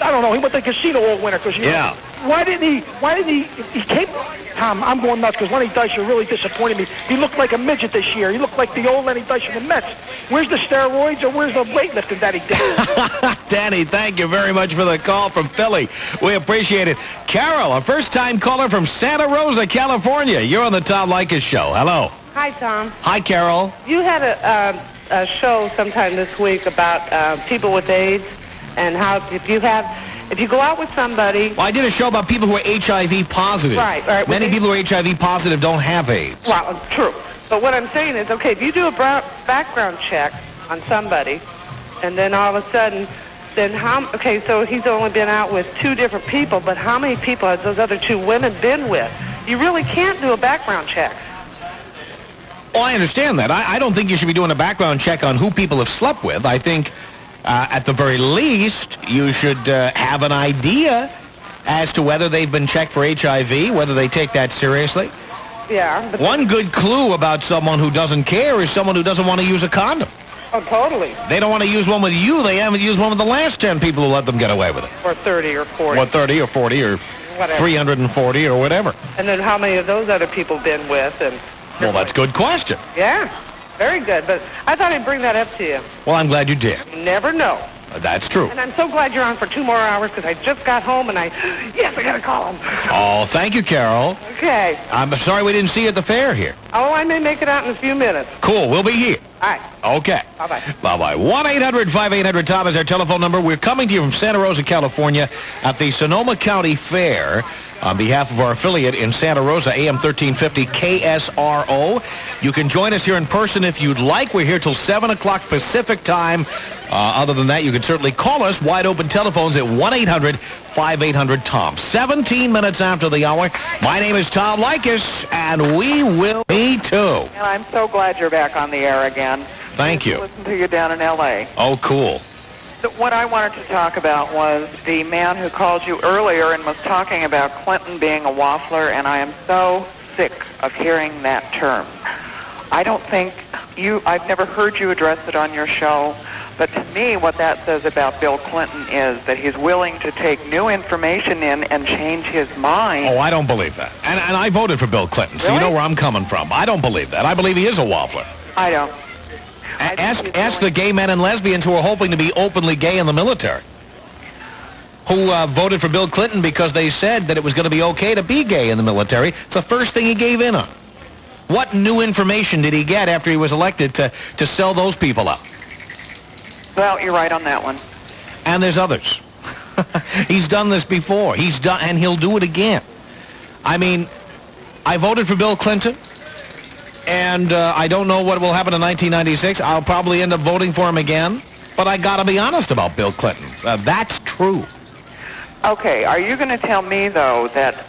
I don't know, he went to the casino all winter, because, yeah. Why didn't he came, Tom, I'm going nuts, because Lenny Dykstra really disappointed me. He looked like a midget this year. He looked like the old Lenny Dykstra from the Mets. Where's the steroids or where's the weightlifting that he did? Danny, thank you very much for the call from Philly. We appreciate it. Carol, a first-time caller from Santa Rosa, California. You're on the Tom Leykis Show. Hello. Hi, Tom. Hi, Carol. You had a show sometime this week about people with AIDS. and how if you go out with somebody. Well, I did a show about people who are HIV positive. Right. Many people who are HIV positive don't have AIDS. Well, true. But what I'm saying is, okay, if you do a background check on somebody, and then all of a sudden, then so he's only been out with 2 different people, but how many people has those other 2 women been with? You really can't do a background check. Well, I understand that. I don't think you should be doing a background check on who people have slept with. I think, at the very least, you should have an idea as to whether they've been checked for HIV, whether they take that seriously. Yeah. But one good clue about someone who doesn't care is someone who doesn't want to use a condom. Oh, totally. They don't want to use one with you. They haven't used one with the last 10 people who let them get away with it. Or 30 or 40. Or 30 or 40 or whatever. 340 or whatever. And then how many of those other people been with? And well, that's a good question. Yeah, very good. But I thought I'd bring that up to you. Well, I'm glad you did. You never know. That's true. And I'm so glad you're on for 2 more hours because I just got home and I got to call him. Oh, thank you, Carol. Okay. I'm sorry we didn't see you at the fair here. Oh, I may make it out in a few minutes. Cool. We'll be here. All right. Okay. Bye-bye. Bye-bye. 1-800-5800-TOM is our telephone number. We're coming to you from Santa Rosa, California at the Sonoma County Fair on behalf of our affiliate in Santa Rosa, AM 1350 KSRO. You can join us here in person if you'd like. We're here till 7 o'clock Pacific time. Other than that, you can certainly call us. Wide open telephones at 1-800-5800-TOM. 17 minutes after the hour. My name is Tom Leykis, and we will be too. And I'm so glad you're back on the air again. Thank you. Listen to you down in L.A. Oh, cool. So what I wanted to talk about was the man who called you earlier and was talking about Clinton being a waffler, and I am so sick of hearing that term. I don't think I've never heard you address it on your show, but to me what that says about Bill Clinton is that he's willing to take new information in and change his mind. Oh, I don't believe that. And I voted for Bill Clinton, so Really? you know where I'm coming from. I don't believe that. I believe he is a waffler. I don't. Ask the gay men and lesbians who are hoping to be openly gay in the military, who voted for Bill Clinton because they said that it was going to be okay to be gay in the military. It's the first thing he gave in on. What new information did he get after he was elected to sell those people out? Well, you're right on that one. And there's others. He's done this before. And he'll do it again. I mean, I voted for Bill Clinton. And I don't know what will happen in 1996. I'll probably end up voting for him again. But I got to be honest about Bill Clinton. That's true. Okay, are you going to tell me, though, that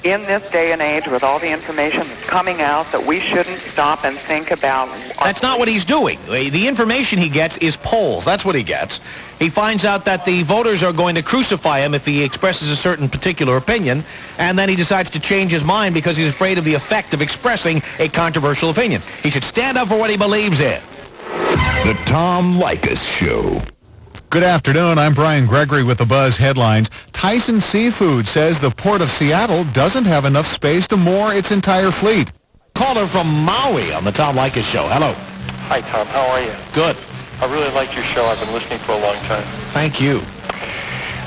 in this day and age with all the information that's coming out that we shouldn't stop and think about... That's not what he's doing. The information he gets is polls. That's what he gets. He finds out that the voters are going to crucify him if he expresses a certain particular opinion, and then he decides to change his mind because he's afraid of the effect of expressing a controversial opinion. He should stand up for what he believes in. The Tom Leykis Show. Good afternoon. I'm Brian Gregory with the Buzz headlines. Tyson Seafood says the Port of Seattle doesn't have enough space to moor its entire fleet. Caller from Maui on the Tom Leykis Show. Hello. Hi, Tom. How are you? Good. I really like your show. I've been listening for a long time. Thank you.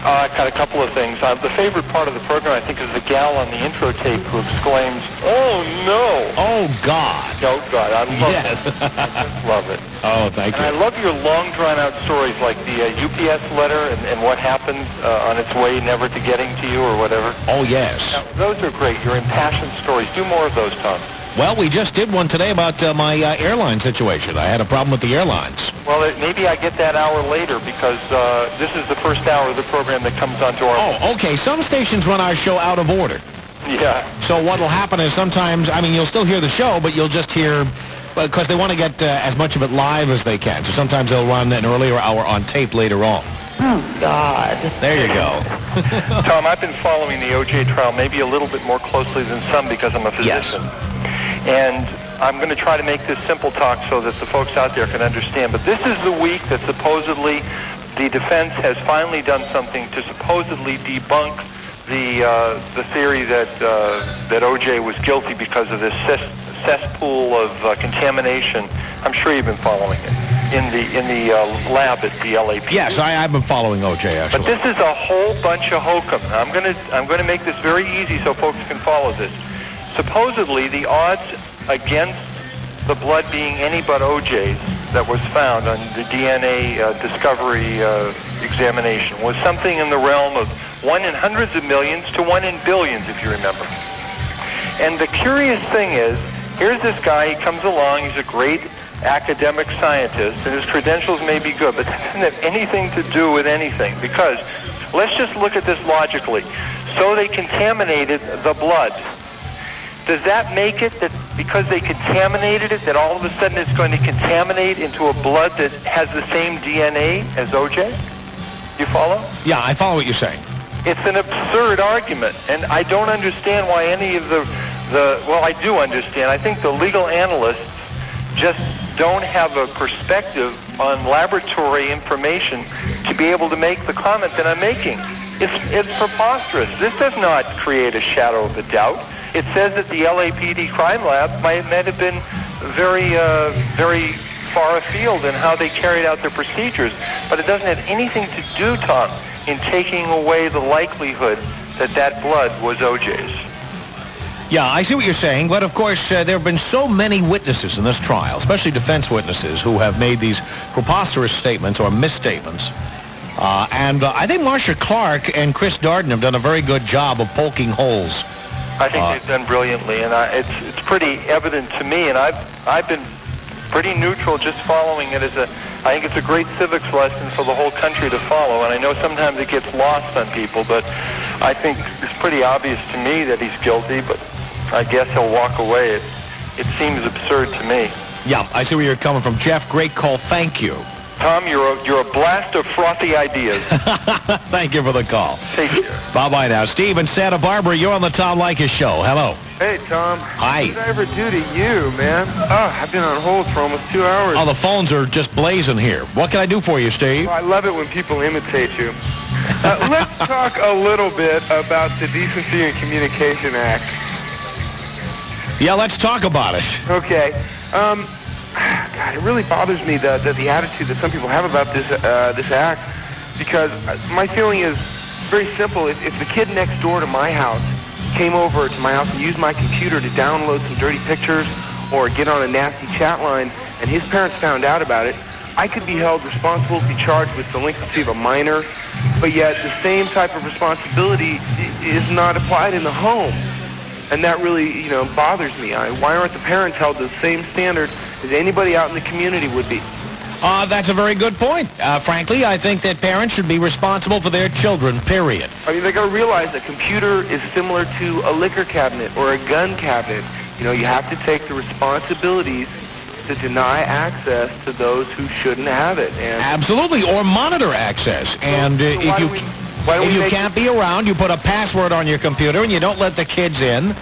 I've got a couple of things. The favorite part of the program, I think, is the gal on the intro tape who exclaims, "Oh, no!" Oh, God. Oh, God. I love Yes. it. I just love it. Oh, thank you. And I love your long, drawn-out stories like the UPS letter and what happened on its way never to getting to you or whatever. Oh, yes. Now, those are great. Your impassioned stories. Do more of those, Tom. Well, we just did one today about my airline situation. I had a problem with the airlines. Well, maybe I get that hour later because this is the first hour of the program that comes onto our... Oh, okay. Some stations run our show out of order. Yeah. So what will happen is sometimes, you'll still hear the show, but you'll just hear, because they want to get as much of it live as they can. So sometimes they'll run an earlier hour on tape later on. Oh, God. There you go. Tom, I've been following the O.J. trial maybe a little bit more closely than some because I'm a physician. Yes. And I'm going to try to make this simple talk so that the folks out there can understand. But this is the week that supposedly the defense has finally done something to supposedly debunk the theory that O.J. was guilty because of this cesspool of contamination. I'm sure you've been following it in the lab at the LAPD. Yes, I've been following O.J. actually. But this is a whole bunch of hokum. I'm going to make this very easy so folks can follow this. Supposedly, the odds against the blood being any but O.J.'s that was found on the DNA discovery examination was something in the realm of 1 in hundreds of millions to 1 in billions, if you remember. And the curious thing is, here's this guy, he comes along, he's a great academic scientist, and his credentials may be good, but that doesn't have anything to do with anything, because let's just look at this logically. So they contaminated the blood. Does that make it that because they contaminated it, that all of a sudden it's going to contaminate into a blood that has the same DNA as OJ? You follow? Yeah, I follow what you're saying. It's an absurd argument, and I don't understand why any of well, I do understand. I think the legal analysts just don't have a perspective on laboratory information to be able to make the comment that I'm making. It's preposterous. This does not create a shadow of a doubt. It says that the LAPD crime lab might have been very far afield in how they carried out their procedures, but it doesn't have anything to do, Tom, in taking away the likelihood that that blood was OJ's. Yeah, I see what you're saying, but of course there have been so many witnesses in this trial, especially defense witnesses, who have made these preposterous statements or misstatements. And I think Marcia Clark and Chris Darden have done a very good job of poking holes. I think they've done brilliantly, and it's pretty evident to me, and I've been pretty neutral, just following it I think it's a great civics lesson for the whole country to follow, and I know sometimes it gets lost on people, but I think it's pretty obvious to me that he's guilty, but I guess he'll walk away. It seems absurd to me. Yeah, I see where you're coming from. Jeff, great call. Thank you. Tom, you're a blast of frothy ideas. Thank you for the call. Take care. Bye-bye now. Steve in Santa Barbara, you're on the Tom Leykis Show. Hello. Hey, Tom. Hi. What did I ever do to you, man? Oh, I've been on hold for almost 2 hours. Oh, the phones are just blazing here. What can I do for you, Steve? Oh, I love it when people imitate you. Let's talk a little bit about the Decency and Communication Act. Yeah, let's talk about it. Okay. God, it really bothers me the attitude that some people have about this act, because my feeling is very simple. If the kid next door to my house came over to my house and used my computer to download some dirty pictures or get on a nasty chat line, and his parents found out about it, I could be held responsible, be charged with delinquency of a minor, but yet the same type of responsibility is not applied in the home. And that really, bothers me. Why aren't the parents held to the same standard as anybody out in the community would be? That's a very good point. Frankly, I think that parents should be responsible for their children, period. I mean, they got to realize a computer is similar to a liquor cabinet or a gun cabinet. You have to take the responsibilities to deny access to those who shouldn't have it. And absolutely, or monitor access. And if you can't be around, you put a password on your computer and you don't let the kids in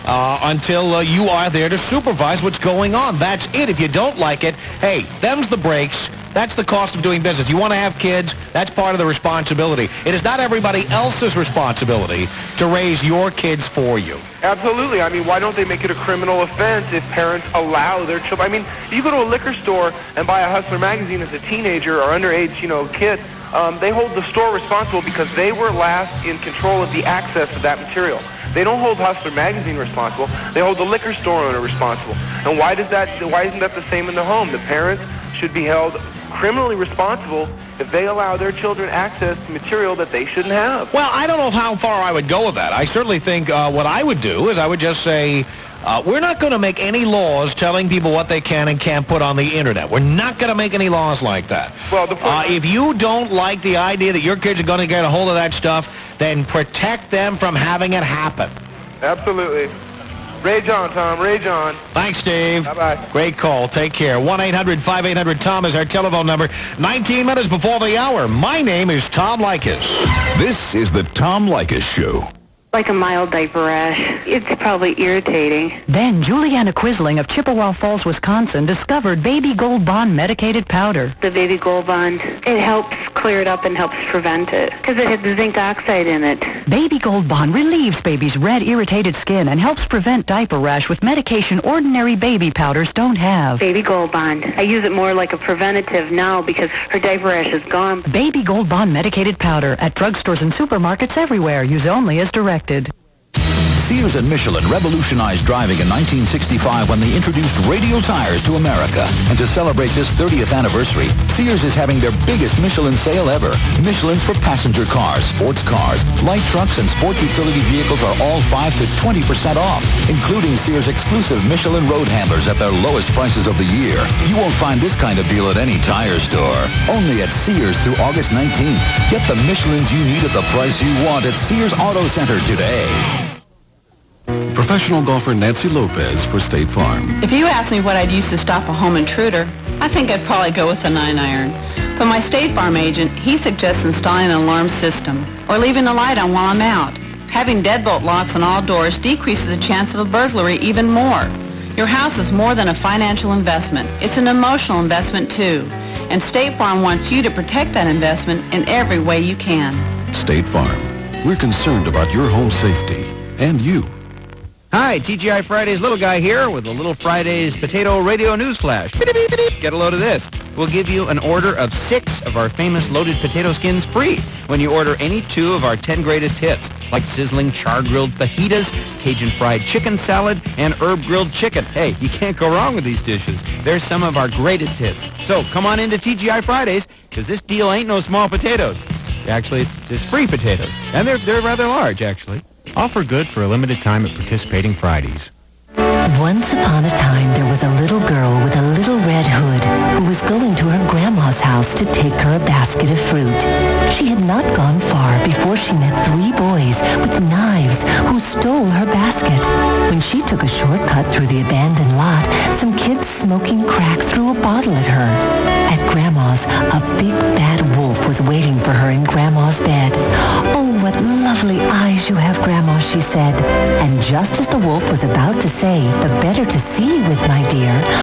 until you are there to supervise what's going on. That's it. If you don't like it, hey, them's the breaks. That's the cost of doing business. You want to have kids, that's part of the responsibility. It is not everybody else's responsibility to raise your kids for you. Absolutely. I mean, why don't they make it a criminal offense if parents allow their children? I mean, you go to a liquor store and buy a Hustler magazine as a teenager or underage, kid, they hold the store responsible because they were last in control of the access to that material. They don't hold Hustler magazine responsible. They hold the liquor store owner responsible. And why isn't that the same in the home? The parents should be held criminally responsible if they allow their children access to material that they shouldn't have. Well, I don't know how far I would go with that. I certainly think what I would do is I would just say, we're not going to make any laws telling people what they can and can't put on the internet. We're not going to make any laws like that. Well, if you don't like the idea that your kids are going to get a hold of that stuff, then protect them from having it happen. Absolutely. Rage on, Tom. Rage on. Thanks, Steve. Bye-bye. Great call. Take care. 1-800-5800-TOM is our telephone number. 19 minutes before the hour. My name is Tom Leykis. This is the Tom Leykis Show. Like a mild diaper rash. It's probably irritating. Then Juliana Quisling of Chippewa Falls, Wisconsin, discovered Baby Gold Bond medicated powder. The Baby Gold Bond, it helps clear it up and helps prevent it because it has the zinc oxide in it. Baby Gold Bond relieves baby's red, irritated skin and helps prevent diaper rash with medication ordinary baby powders don't have. Baby Gold Bond. I use it more like a preventative now because her diaper rash is gone. Baby Gold Bond medicated powder at drugstores and supermarkets everywhere. Use only as directed. Sears and Michelin revolutionized driving in 1965 when they introduced radial tires to America. And to celebrate this 30th anniversary, Sears is having their biggest Michelin sale ever. Michelin's for passenger cars, sports cars, light trucks, and sport utility vehicles are all 5 to 20% off, including Sears exclusive Michelin road handlers at their lowest prices of the year. You won't find this kind of deal at any tire store. Only at Sears through August 19th. Get the Michelins you need at the price you want at Sears Auto Center today. Professional golfer Nancy Lopez for State Farm. If you ask me what I'd use to stop a home intruder, I think I'd probably go with a 9-iron. But my State Farm agent, he suggests installing an alarm system or leaving the light on while I'm out. Having deadbolt locks on all doors decreases the chance of a burglary even more. Your house is more than a financial investment. It's an emotional investment, too. And State Farm wants you to protect that investment in every way you can. State Farm. We're concerned about your home safety and you. Hi, TGI Fridays Little Guy here with a Little Fridays Potato Radio News Flash. Get a load of this. We'll give you an order of 6 of our famous loaded potato skins free when you order any 2 of our 10 greatest hits, like sizzling char-grilled fajitas, Cajun fried chicken salad, and herb-grilled chicken. Hey, you can't go wrong with these dishes. They're some of our greatest hits. So come on into TGI Fridays, because this deal ain't no small potatoes. Actually, it's free potatoes, and they're rather large, actually. Offer good for a limited time at participating Fridays. Once upon a time, there was a little girl with a little red hood who was going to her grandma's house to take her a basket of fruit. She had not gone far before she met 3 boys with knives who stole her basket. When she took a shortcut through the abandoned lot, some kids smoking crack threw a bottle at her. At Grandma's, a big bad wolf was waiting for her in Grandma's bed. "Oh, what lovely eyes you have, Grandma," she said. And just as the wolf was about to say, "The better to see you with, my dear,"